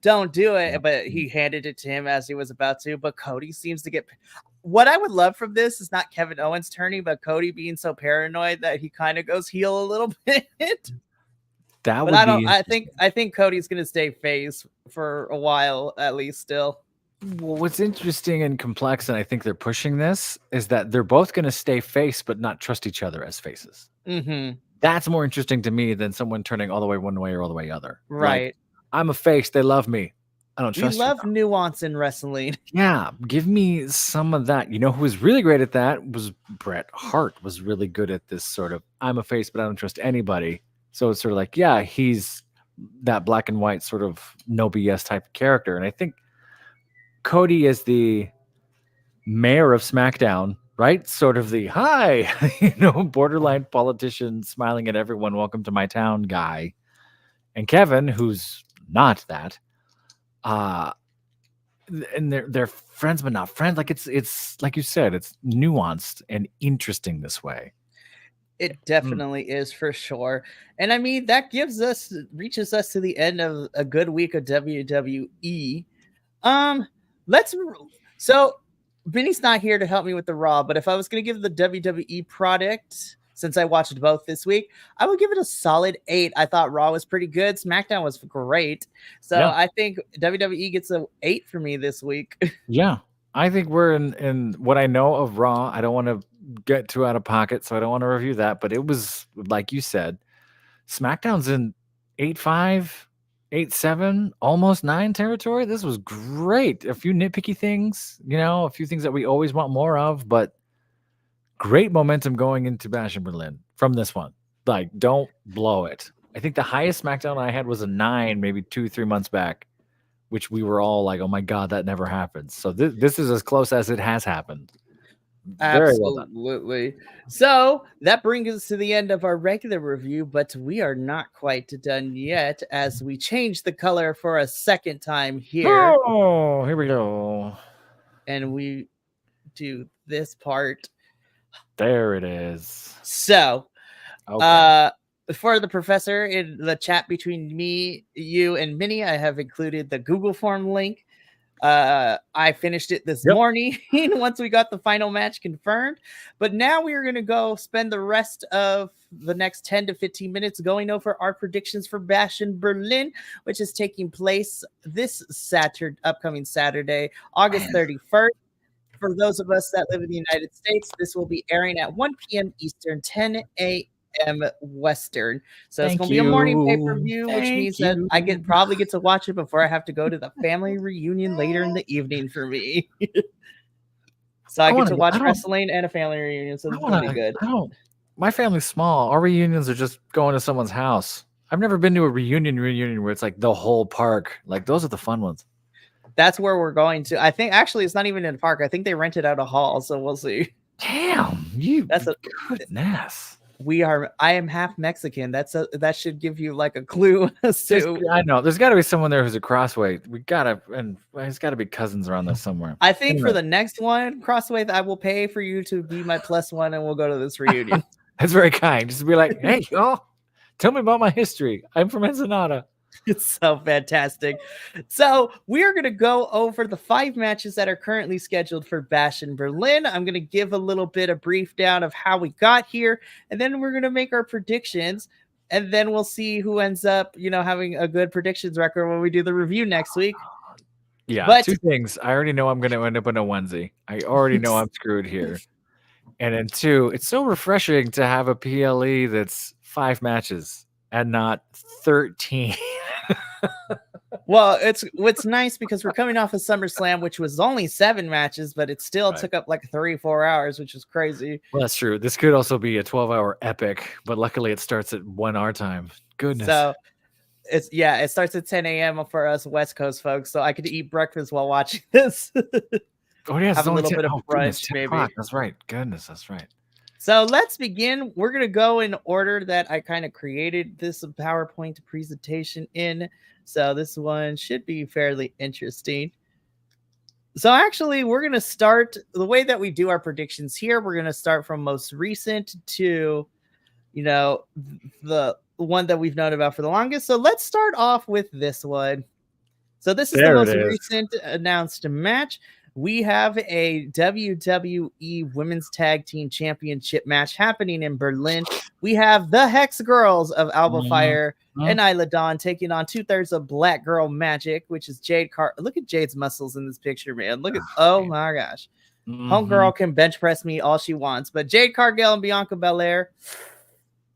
Speaker 2: don't do it. But he handed it to him as he was about to. But Cody seems to get. What I would love from this is not Kevin Owens turning, but Cody being so paranoid that he kind of goes heel a little bit. I think Cody's gonna stay face for a while at least still.
Speaker 3: Well, what's interesting and complex, and I think they're pushing this, is that they're both going to stay face, but not trust each other as faces.
Speaker 2: Mm-hmm.
Speaker 3: That's more interesting to me than someone turning all the way one way or all the way other.
Speaker 2: Right.
Speaker 3: Like, I'm a face. They love me. I don't trust you.
Speaker 2: We love nuance in wrestling.
Speaker 3: Yeah. Give me some of that. You know who was really great at that was Bret Hart. Was really good at this sort of, I'm a face, but I don't trust anybody. So it's sort of like, yeah, he's that black and white sort of no BS type of character. And I think Cody is the mayor of SmackDown, right? Sort of the hi, borderline politician smiling at everyone, welcome to my town guy. And Kevin, who's not that, and they're friends but not friends. Like it's like you said, it's nuanced and interesting this way.
Speaker 2: It definitely is for sure. And I mean, that reaches us to the end of a good week of WWE. So Vinny's not here to help me with the Raw, but if I was going to give the WWE product, since I watched both this week, I would give it a solid 8. I thought Raw was pretty good. SmackDown was great. So yeah. I think WWE gets an 8 for me this week.
Speaker 3: Yeah. I think we're in what I know of Raw. I don't want to get too out of pocket, so I don't want to review that, but it was, like you said, SmackDown's in 8.5. 8-7, almost 9 territory. This was great. A few nitpicky things, a few things that we always want more of, but great momentum going into Bash in Berlin from this one. Like, don't blow it. I think the highest SmackDown I had was a 9, maybe 2-3 months back, which we were all like, oh my God, that never happens. So this is as close as it has happened.
Speaker 2: Absolutely. So that brings us to the end of our regular review, but we are not quite done yet as we change the color for a second time here.
Speaker 3: Oh, here we go.
Speaker 2: And we do this part.
Speaker 3: There it is.
Speaker 2: So,
Speaker 3: Okay.
Speaker 2: for the professor, in the chat between me, you, and Minnie, I have included the Google form link. I finished it this morning once we got the final match confirmed. But now we are going to go spend the rest of the next 10 to 15 minutes going over our predictions for Bash in Berlin, which is taking place this upcoming Saturday, August 31st. For those of us that live in the United States, this will be airing at 1 p.m. Eastern, 10 a.m. Western. So it's going to be a morning pay-per-view, which means that I probably get to watch it before I have to go to the family reunion later in the evening for me. So I get to watch wrestling and a family reunion, so this is going to be good.
Speaker 3: My family's small. Our reunions are just going to someone's house. I've never been to a reunion where it's like the whole park. Like, those are the fun ones.
Speaker 2: That's where we're going to. I think actually it's not even in the park. I think they rented out a hall, so we'll see.
Speaker 3: Damn, goodness.
Speaker 2: I am half Mexican. That should give you like a clue.
Speaker 3: I know there's got to be someone there who's a crossway. There's got to be cousins around there somewhere.
Speaker 2: I think for the next one, crossway, I will pay for you to be my +1, and we'll go to this reunion.
Speaker 3: That's very kind. Just be like, hey, y'all, tell me about my history. I'm from Ensenada.
Speaker 2: It's so fantastic. So we are going to go over the 5 matches that are currently scheduled for Bash in Berlin. I'm going to give a little bit of brief down of how we got here, and then we're going to make our predictions, and then we'll see who ends up, having a good predictions record when we do the review next week.
Speaker 3: Yeah, but 2 things. I already know I'm going to end up in a onesie. I already know I'm screwed here. And then 2, it's so refreshing to have a PLE that's 5 matches and not 13.
Speaker 2: Well, it's nice because we're coming off of SummerSlam, which was only 7 matches, but it still took up like 3-4 hours, which is crazy.
Speaker 3: Well, that's true. This could also be a 12-hour epic, but luckily it starts at 1 our time. Goodness.
Speaker 2: So it starts at 10 a.m. for us West Coast folks, so I could eat breakfast while watching this.
Speaker 3: Oh yeah,
Speaker 2: have a little bit of brunch, maybe.
Speaker 3: That's right. Goodness, that's right.
Speaker 2: So let's begin. We're going to go in order that I kind of created this PowerPoint presentation in. So this one should be fairly interesting. So actually, we're going to start the way that we do our predictions here. We're going to start from most recent to, the one that we've known about for the longest. So let's start off with this one. So this is the most recent announced match. We have a WWE Women's Tag Team Championship match happening in Berlin. We have the Hex Girls of Alba Fire and Isla Dawn taking on 2/3 of Black Girl Magic, which is Jade Car. Look at Jade's muscles in this picture, man. Look at, oh my gosh. Homegirl can bench press me all she wants, but Jade Cargill and Bianca Belair.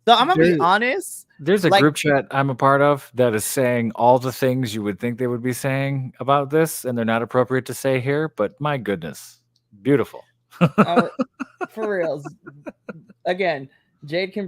Speaker 2: So I'm going to be honest.
Speaker 3: There's a group chat I'm a part of that is saying all the things you would think they would be saying about this, and they're not appropriate to say here, but my goodness, beautiful.
Speaker 2: For real. Again, Jade can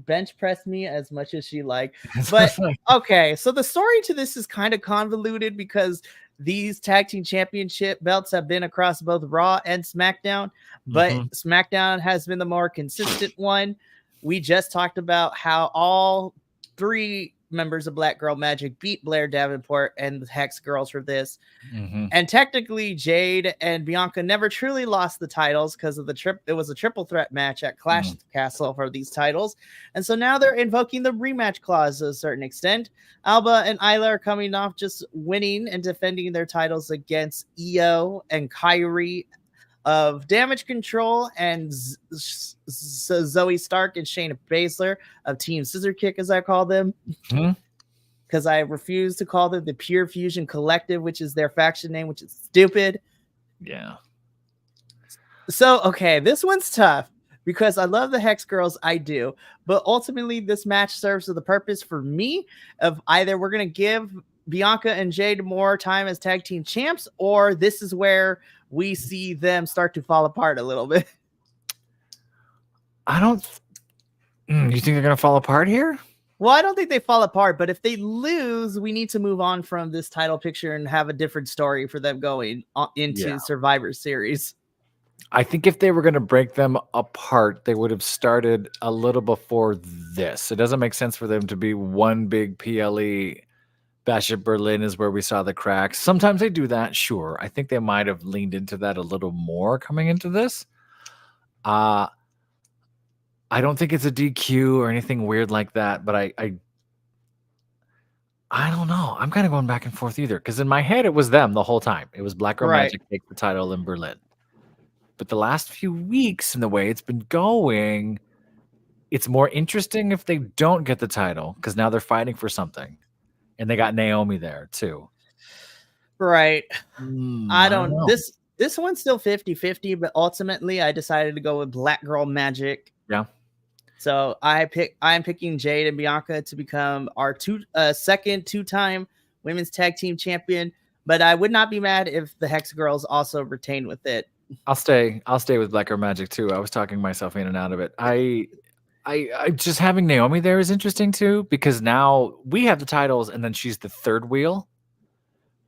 Speaker 2: bench press me as much as she like. But okay, so the story to this is kind of convoluted because these tag team championship belts have been across both Raw and SmackDown, but SmackDown has been the more consistent one. We just talked about how all 3 members of Black Girl Magic beat Blair Davenport and the Hex Girls for this. And technically, Jade and Bianca never truly lost the titles because of it was a triple threat match at Clash Castle for these titles. And so now they're invoking the rematch clause to a certain extent. Alba and Isla are coming off just winning and defending their titles against Io and Kyrie of Damage Control and Zoe Stark and Shayna Baszler of Team Scissor Kick, as I call them. Because I refuse to call them the Pure Fusion Collective, which is their faction name, which is stupid.
Speaker 3: Yeah.
Speaker 2: So, okay, this one's tough because I love the Hex Girls, I do. But ultimately, this match serves the purpose for me of either we're going to give Bianca and Jade more time as tag team champs, or this is where we see them start to fall apart a little bit.
Speaker 3: I don't. You think they're going to fall apart here?
Speaker 2: Well, I don't think they fall apart, but if they lose, we need to move on from this title picture and have a different story for them going into Survivor Series.
Speaker 3: I think if they were going to break them apart, they would have started a little before this. It doesn't make sense for them to be one big PLE. Bash at Berlin is where we saw the cracks. Sometimes they do that, sure. I think they might have leaned into that a little more coming into this. I don't think it's a DQ or anything weird like that, but I don't know. I'm kind of going back and forth either, because in my head it was them the whole time. It was Black Girl
Speaker 2: Right.
Speaker 3: Magic take the title in Berlin. But the last few weeks and the way it's been going, it's more interesting if they don't get the title, because now they're fighting for something. And they got Naomi there too.
Speaker 2: Right. I
Speaker 3: don't
Speaker 2: don't
Speaker 3: know.
Speaker 2: this one's still 50-50, but ultimately I decided to go with Black Girl Magic.
Speaker 3: Yeah.
Speaker 2: So I'm picking Jade and Bianca to become our second two-time women's tag team champion. But I would not be mad if the Hex Girls also retain with it.
Speaker 3: I'll stay with Black Girl Magic too. I was talking myself in and out of it. I just having Naomi there is interesting too, because now we have the titles and then she's the third wheel,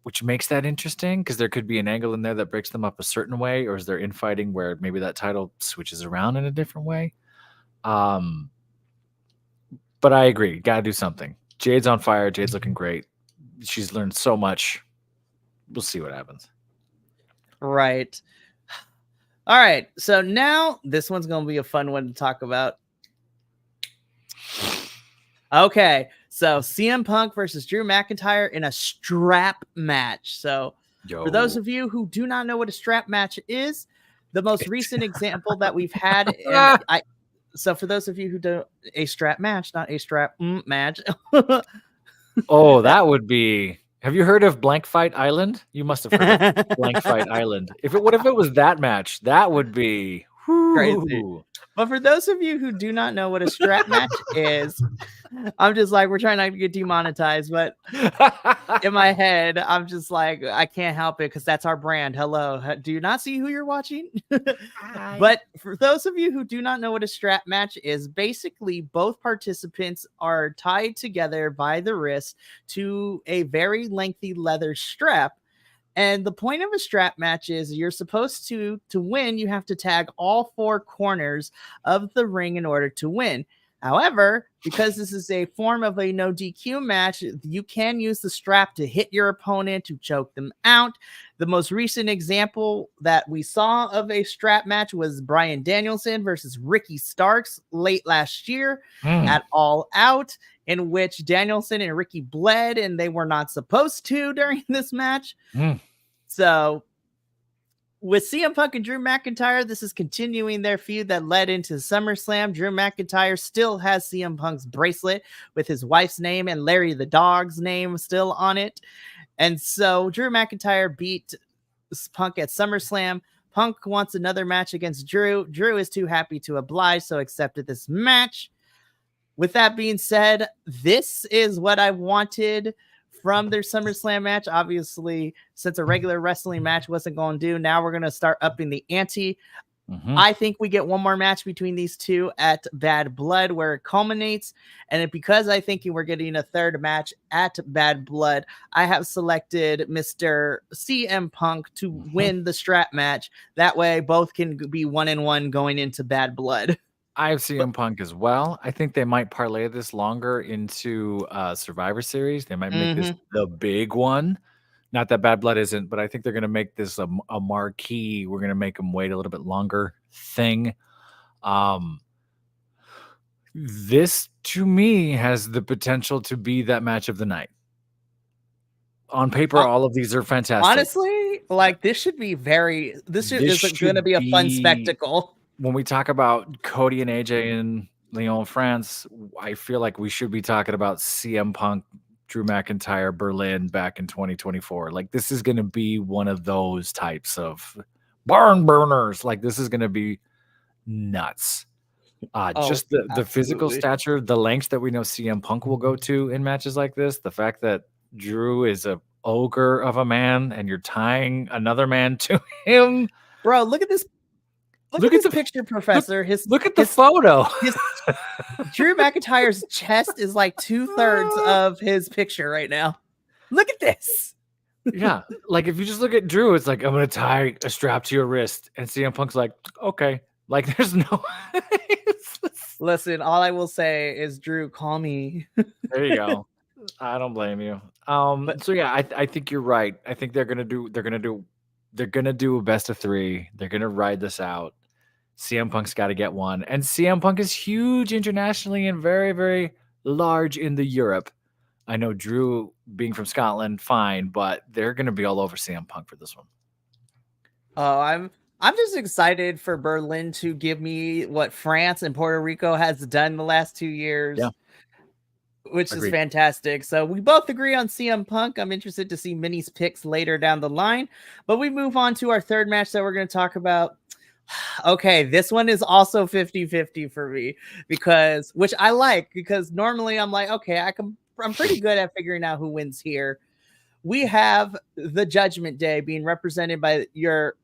Speaker 3: which makes that interesting, because there could be an angle in there that breaks them up a certain way, or is there infighting where maybe that title switches around in a different way. But I agree, gotta do something. Jade's on fire. Jade's looking great. She's learned so much. We'll see what happens.
Speaker 2: Right. All right. So now this one's going to be a fun one to talk about. Okay. So CM Punk versus Drew McIntyre in a strap match. So for those of you who do not know what a strap match is, the most recent example that we've had, so for those of you who don't, a strap match, not a strap match.
Speaker 3: Oh, that would be. Have you heard of Blank Fight Island? You must have heard of Blank Fight Island. What if it was that match? That would be
Speaker 2: crazy. But for those of you who do not know what a strap match is, I'm just like, we're trying not to get demonetized, but in my head, I'm just like, I can't help it because that's our brand. Hello. Do you not see who you're watching? But for those of you who do not know what a strap match is, basically both participants are tied together by the wrist to a very lengthy leather strap. And the point of a strap match is you're supposed to win, you have to tag all four corners of the ring in order to win. However, because this is a form of a no DQ match, you can use the strap to hit your opponent, to choke them out. The most recent example that we saw of a strap match was Bryan Danielson versus Ricky Starks late last year at All Out, in which Danielson and Ricky bled, and they were not supposed to during this match. So with CM Punk and Drew McIntyre, this is continuing their feud that led into SummerSlam. Drew McIntyre still has CM Punk's bracelet with his wife's name and Larry the Dog's name still on it. And so Drew McIntyre beat Punk at SummerSlam. Punk wants another match against Drew. Drew is too happy to oblige, so accepted this match. With that being said, this is what I wanted from their SummerSlam match. Obviously, since a regular wrestling match wasn't going to do, now we're going to start upping the ante. I think we get one more match between these two at Bad Blood where it culminates. And because I think we're getting a third match at Bad Blood, I have selected Mr. CM Punk to win the strap match. That way, both can be 1-1 going into Bad Blood.
Speaker 3: I have CM Punk as well. I think they might parlay this longer into Survivor Series. They might make this the big one. Not that Bad Blood isn't, but I think they're going to make this a marquee. We're going to make them wait a little bit longer thing. This, to me, has the potential to be that match of the night. On paper, all of these are fantastic.
Speaker 2: Honestly, like this should be this is going to be a fun spectacle.
Speaker 3: When we talk about Cody and AJ in Lyon, France, I feel like we should be talking about CM Punk, Drew McIntyre, Berlin back in 2024. Like this is going to be one of those types of barn burners. Like this is going to be nuts. Just the physical stature, the lengths that we know CM Punk will go to in matches like this, the fact that Drew is a ogre of a man and you're tying another man to him.
Speaker 2: Bro, look at this. Look at this picture, Professor.
Speaker 3: Look at the photo.
Speaker 2: Drew McIntyre's chest is like 2/3 of his picture right now. Look at this.
Speaker 3: Yeah, like if you just look at Drew, it's like I'm gonna tie a strap to your wrist, and CM Punk's like, okay, like there's no.
Speaker 2: Listen, all I will say is, Drew, call me.
Speaker 3: There you go. I don't blame you. So yeah, I think you're right. I think they're gonna do a best of 3. They're gonna ride this out. CM Punk's got to get one. And CM Punk is huge internationally and very, very large in the Europe. I know Drew being from Scotland, fine, but they're going to be all over CM Punk for this one.
Speaker 2: Oh, I'm just excited for Berlin to give me what France and Puerto Rico has done the last 2 years.
Speaker 3: Yeah.
Speaker 2: Which
Speaker 3: Agreed.
Speaker 2: is fantastic. So we both agree on CM Punk. I'm interested to see Minnie's picks later down the line. But we move on to our third match that we're going to talk about. Okay, this one is also 50-50 for me which I like, because normally I'm like, okay, I'm pretty good at figuring out who wins here. We have the Judgment Day being represented by your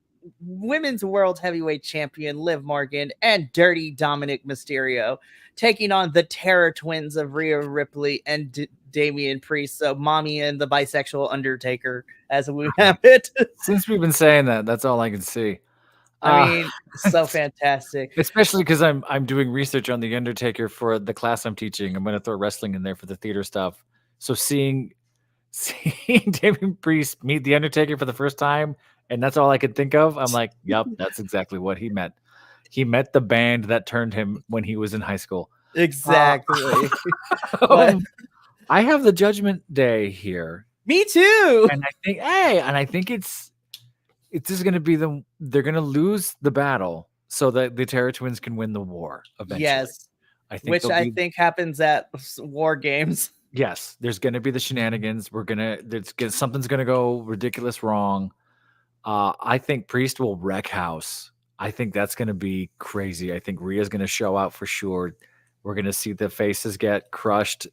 Speaker 2: Women's World Heavyweight Champion Liv Morgan and Dirty Dominic Mysterio taking on the Terror Twins of Rhea Ripley and Damian Priest. So Mommy and the bisexual Undertaker, as we have it.
Speaker 3: Since we've been saying that, that's all I can see.
Speaker 2: I mean, so fantastic.
Speaker 3: Especially because I'm doing research on the Undertaker for the class I'm teaching. I'm going to throw wrestling in there for the theater stuff. So seeing Damian Priest meet the Undertaker for the first time, and that's all I could think of. I'm like, yep, that's exactly what he meant. He met the band that turned him when he was in high school.
Speaker 2: Exactly.
Speaker 3: I have the Judgment Day here.
Speaker 2: Me too.
Speaker 3: And I think it's just going to be they're going to lose the battle so that the Terror Twins can win the war eventually.
Speaker 2: Yes. I think happens at War Games.
Speaker 3: Yes, there's going to be the shenanigans. Something's going to go ridiculous wrong. I think Priest will wreck house. I think that's going to be crazy. I think Rhea's going to show out for sure. We're going to see the faces get crushed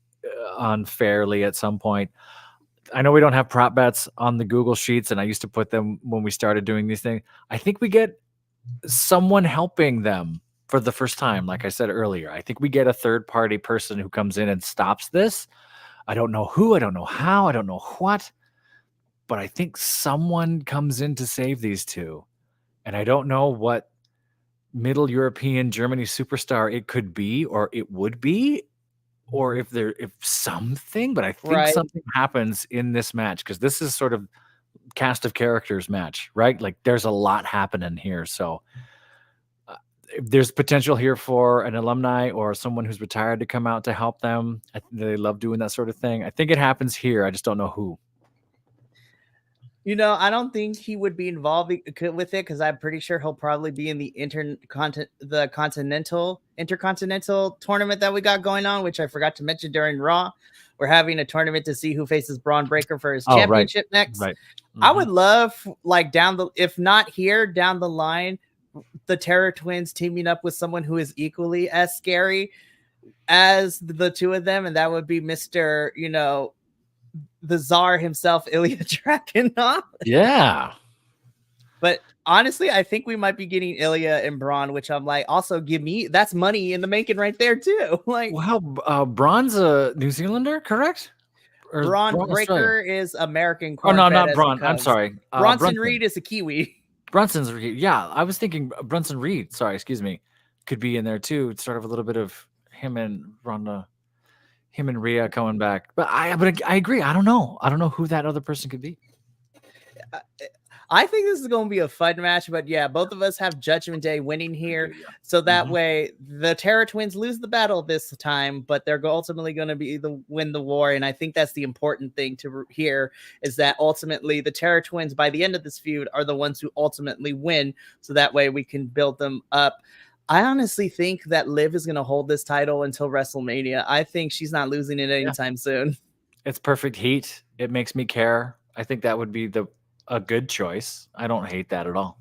Speaker 3: unfairly at some point. I know we don't have prop bets on the Google Sheets, and I used to put them when we started doing these things. I think we get someone helping them for the first time, like I said earlier. I think we get a third-party person who comes in and stops this. I don't know who, I don't know how, I don't know what, but I think someone comes in to save these two. And I don't know what Middle European Germany superstar it could be, or it would be, or if something, but I think something happens in this match, because this is sort of cast of characters match, right? Like there's a lot happening here. So there's potential here for an alumni or someone who's retired to come out to help them. They love doing that sort of thing. I think it happens here. I just don't know who.
Speaker 2: You know, I don't think he would be involved with it, because I'm pretty sure he'll probably be in the intercontinental tournament that we got going on, which I forgot to mention during Raw. We're having a tournament to see who faces Braun Breaker for his championship next.
Speaker 3: Right.
Speaker 2: I would love, like, if not here, down the line, the Terror Twins teaming up with someone who is equally as scary as the two of them, and that would be Mr. The Tsar himself, Ilya Dragunov.
Speaker 3: Yeah.
Speaker 2: But honestly, I think we might be getting Ilya and Braun, which I'm like, also that's money in the making right there too. Like,
Speaker 3: wow, Braun's a New Zealander, correct? Or
Speaker 2: Braun Breaker is American.
Speaker 3: Oh no, not Braun. I'm sorry.
Speaker 2: Bronson Reed is a Kiwi.
Speaker 3: Brunson's Reed. Yeah, I was thinking Brunson Reed. Sorry, excuse me. Could be in there too. It's sort of a little bit of him and Rhea coming back. But I agree. I don't know who that other person could be.
Speaker 2: I think this is going to be a fun match, but yeah, both of us have Judgment Day winning here. So that way the Terror Twins lose the battle this time, but they're ultimately going to win the war. And I think that's the important thing to hear, is that ultimately the Terror Twins by the end of this feud are the ones who ultimately win. So that way we can build them up. I honestly think that Liv is going to hold this title until WrestleMania. I think she's not losing it anytime soon. It's
Speaker 3: perfect heat. It makes me care. I think that would be a good choice. I don't hate that at all.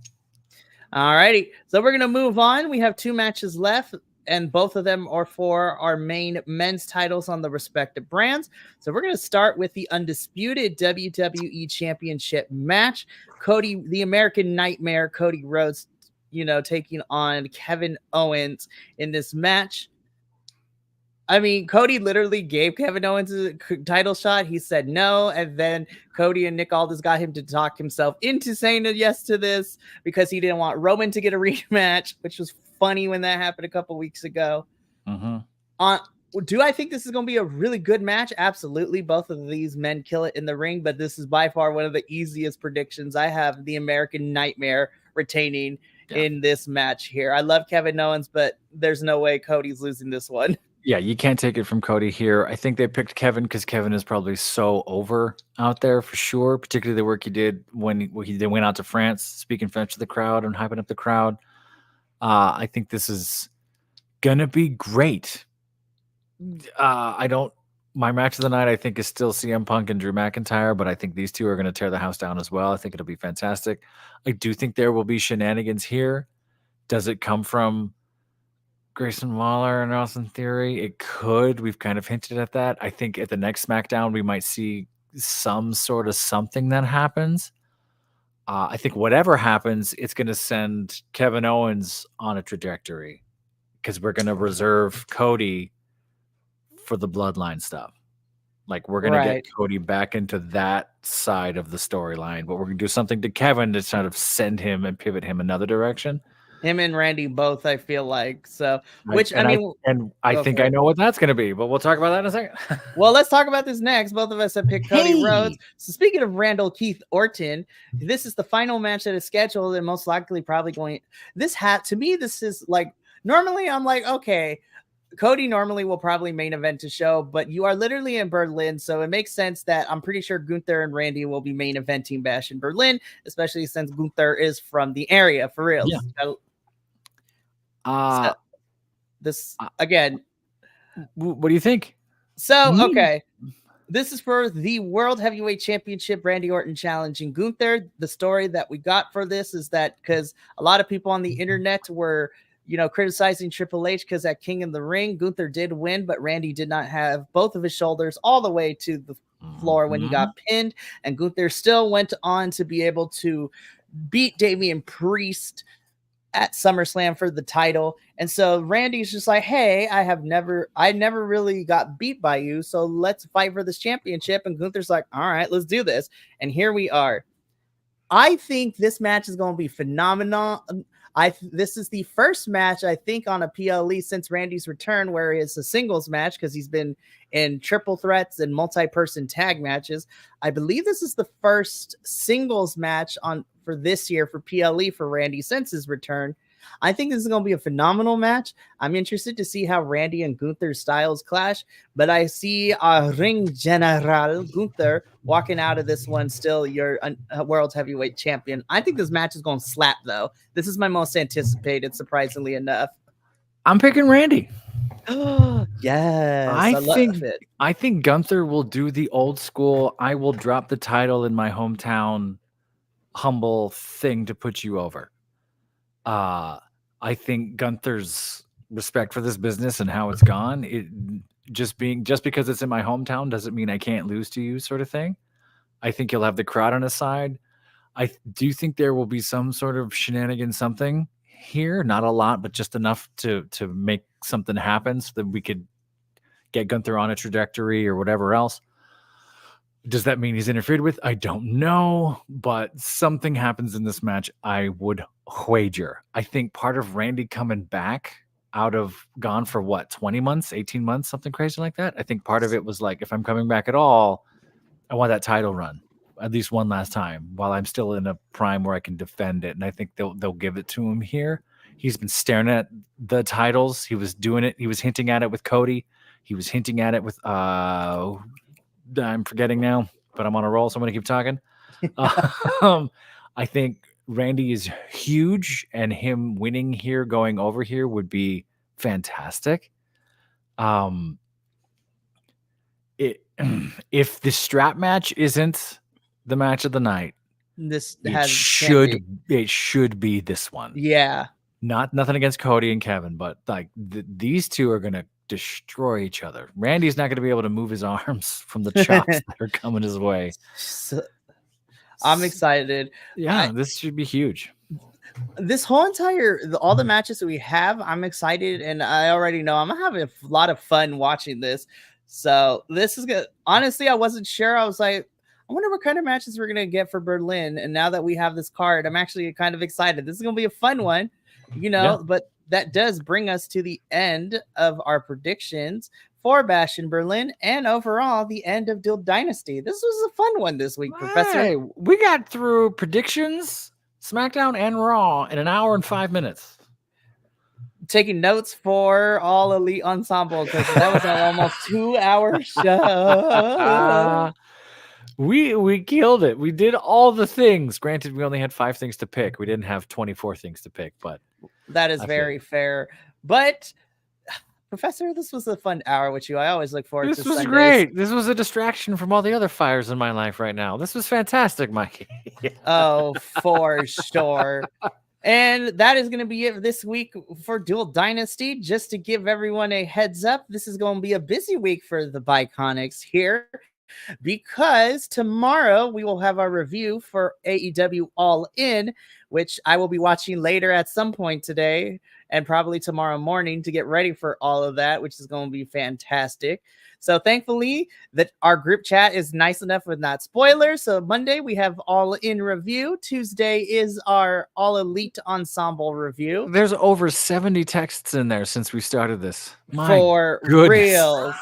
Speaker 2: All righty. So we're going to move on. We have 2 matches left, and both of them are for our main men's titles on the respective brands. So we're going to start with the undisputed WWE Championship match. Cody, the American Nightmare, Cody Rhodes, taking on Kevin Owens in this match. I mean, Cody literally gave Kevin Owens a title shot. He said no, and then Cody and Nick Aldis got him to talk himself into saying yes to this because he didn't want Roman to get a rematch, which was funny when that happened a couple weeks ago. Do I think this is going to be a really good match? Absolutely. Both of these men kill it in the ring, but this is by far one of the easiest predictions. I have the American Nightmare retaining in this match here. I love Kevin Owens, but there's no way Cody's losing this one.
Speaker 3: Yeah, you can't take it from Cody here. I think they picked Kevin because Kevin is probably so over out there for sure, particularly the work he did when they went out to France, speaking French to the crowd and hyping up the crowd. I think this is gonna be great. My match of the night, I think, is still CM Punk and Drew McIntyre, but I think these two are going to tear the house down as well. I think it'll be fantastic. I do think there will be shenanigans here. Does it come from Grayson Waller and Austin Theory? It could. We've kind of hinted at that. I think at the next SmackDown, we might see some sort of something that happens. I think whatever happens, it's going to send Kevin Owens on a trajectory because we're going to reserve Cody for the bloodline stuff. Like, we're going to get Cody back into that side of the storyline, but we're going to do something to Kevin to sort of send him and pivot him another direction.
Speaker 2: Him and Randy both, I feel like. So,
Speaker 3: I think I know what that's going to be, but we'll talk about that in a second.
Speaker 2: Well, let's talk about this next. Both of us have picked Cody Rhodes. So, speaking of Randall Keith Orton, this is the final match that is scheduled and most likely probably going. To me, this is like, normally I'm like, okay, Cody normally will probably main event to show, but you are literally in Berlin, so it makes sense that I'm pretty sure Gunther and Randy will be main eventing Bash in Berlin, especially since Gunther is from the area, for real. Yeah. This again.
Speaker 3: What do you think?
Speaker 2: So, okay. This is for the World Heavyweight Championship, Randy Orton challenging Gunther. The story that we got for this is that because a lot of people on the internet were, criticizing Triple H because at King in the Ring, Gunther did win, but Randy did not have both of his shoulders all the way to the floor when he got pinned. And Gunther still went on to be able to beat Damian Priest at SummerSlam for the title. And so Randy's just like, hey, I never really got beat by you, so let's fight for this championship. And Gunther's like, all right, let's do this. And here we are. I think this match is going to be phenomenal. This is the first match, I think, on a PLE since Randy's return where it's a singles match because he's been in triple threats and multi-person tag matches. I believe this is the first singles match for this year for PLE for Randy since his return. I think this is going to be a phenomenal match. I'm interested to see how Randy and Gunther's styles clash, but I see Ring General Gunther walking out of this one still your World Heavyweight Champion. I think this match is going to slap, though. This is my most anticipated, surprisingly enough.
Speaker 3: I'm picking Randy.
Speaker 2: Yes,
Speaker 3: I think Gunther will do the old school, I will drop the title in my hometown humble thing to put you over. I think Gunther's respect for this business and how it's gone, just because it's in my hometown doesn't mean I can't lose to you, sort of thing. I think he'll have the crowd on his side. I do think there will be some sort of shenanigan something here, not a lot, but just enough to make something happen so that we could get Gunther on a trajectory or whatever else. Does that mean he's interfered with? I don't know, but something happens in this match, I would wager. I think part of Randy coming back gone for what, 20 months, 18 months, something crazy like that. I think part of it was like, if I'm coming back at all, I want that title run at least one last time while I'm still in a prime where I can defend it. And I think they'll give it to him here. He's been staring at the titles. He was doing it. He was hinting at it with Cody. He was hinting at it with, I'm forgetting now, but I'm on a roll, so I'm going to keep talking. I think Randy is huge, and him winning here, going over here, would be fantastic. If the strap match isn't the match of the night, it should be this one.
Speaker 2: Yeah.
Speaker 3: Nothing against Cody and Kevin, but like these two are going to destroy each other. Randy's not going to be able to move his arms from the chops that are coming his way.
Speaker 2: I'm excited.
Speaker 3: Yeah, this should be huge.
Speaker 2: This whole all the matches that we have, I'm excited, and I already know I'm gonna have a lot of fun watching this. So this is good. Honestly, I wasn't sure. I was like, I wonder what kind of matches we're gonna get for Berlin. And now that we have this card, I'm actually kind of excited. This is gonna be a fun one, but that does bring us to the end of our predictions for Bash in Berlin and overall the end of Dual Dynasty. This was a fun one this week, Professor.
Speaker 3: We got through predictions, SmackDown and Raw in an hour and 5 minutes.
Speaker 2: Taking notes for All Elite Ensemble because that was an almost 2-hour show.
Speaker 3: We killed it. We did all the things. Granted, we only had 5 things to pick. We didn't have 24 things to pick, but
Speaker 2: that is very fair. But Professor, this was a fun hour with you. I always look forward to
Speaker 3: This was
Speaker 2: Sundays.
Speaker 3: great. This was a distraction from all the other fires in my life right now. This was fantastic, Mikey.
Speaker 2: Oh, for sure. And that is going to be it this week for Dual Dynasty. Just to give everyone a heads up, this is going to be a busy week for the Biconics here, because tomorrow we will have our review for AEW All In, which I will be watching later at some point today and probably tomorrow morning to get ready for all of that, which is going to be fantastic. So thankfully that our group chat is nice enough with not spoilers. So Monday we have All In review. Tuesday is our All Elite Ensemble review.
Speaker 3: There's over 70 texts in there since we started this.
Speaker 2: For reals.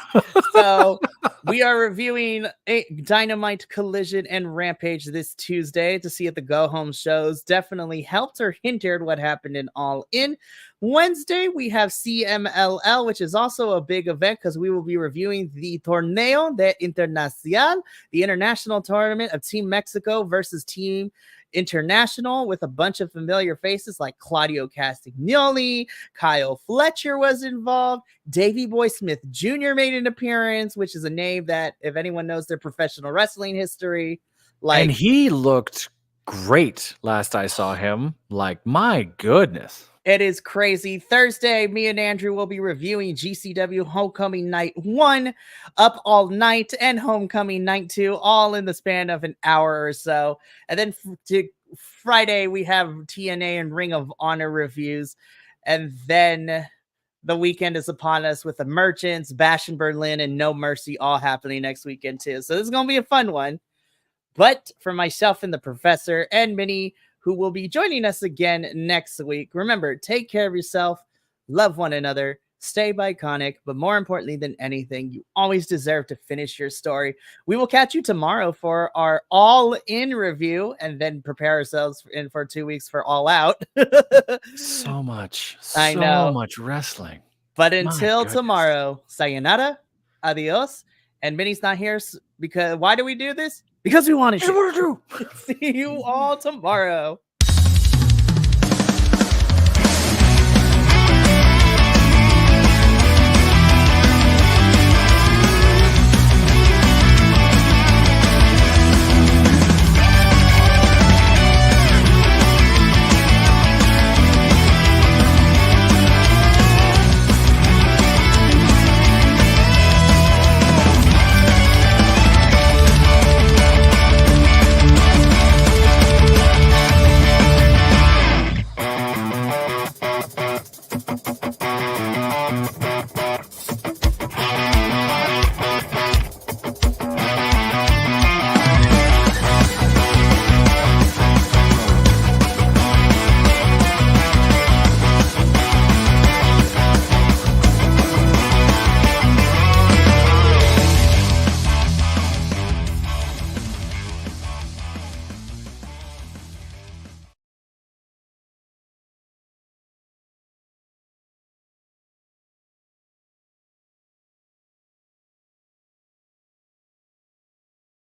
Speaker 2: So we are reviewing a Dynamite, Collision, and Rampage this Tuesday to see if the go-home shows definitely helped or hindered what happened in All In. Wednesday, we have CMLL, which is also a big event because we will be reviewing the Torneo de Internacional, the international tournament of Team Mexico versus Team International, with a bunch of familiar faces like Claudio Castagnoli, Kyle Fletcher was involved, Davey Boy Smith Jr. made an appearance, which is a name that if anyone knows their professional wrestling history, like,
Speaker 3: and he looked great last I saw him. Like, my goodness.
Speaker 2: It is crazy. Thursday, me and Andrew will be reviewing GCW Homecoming Night 1, Up All Night, and Homecoming Night 2, all in the span of an hour or so. And then Friday, we have TNA and Ring of Honor reviews. And then the weekend is upon us with the Merchants, Bash in Berlin, and No Mercy all happening next weekend too. So this is going to be a fun one. But for myself and the Professor and Minnie, who will be joining us again next week, remember, take care of yourself, love one another, stay Biconic, but more importantly than anything, you always deserve to finish your story. We will catch you tomorrow for our All In review and then prepare ourselves for 2 weeks for All Out.
Speaker 3: So much wrestling.
Speaker 2: But until tomorrow, sayonara, adios, and Minnie's not here because why do we do this? Because we want to.
Speaker 3: See
Speaker 2: See you all tomorrow.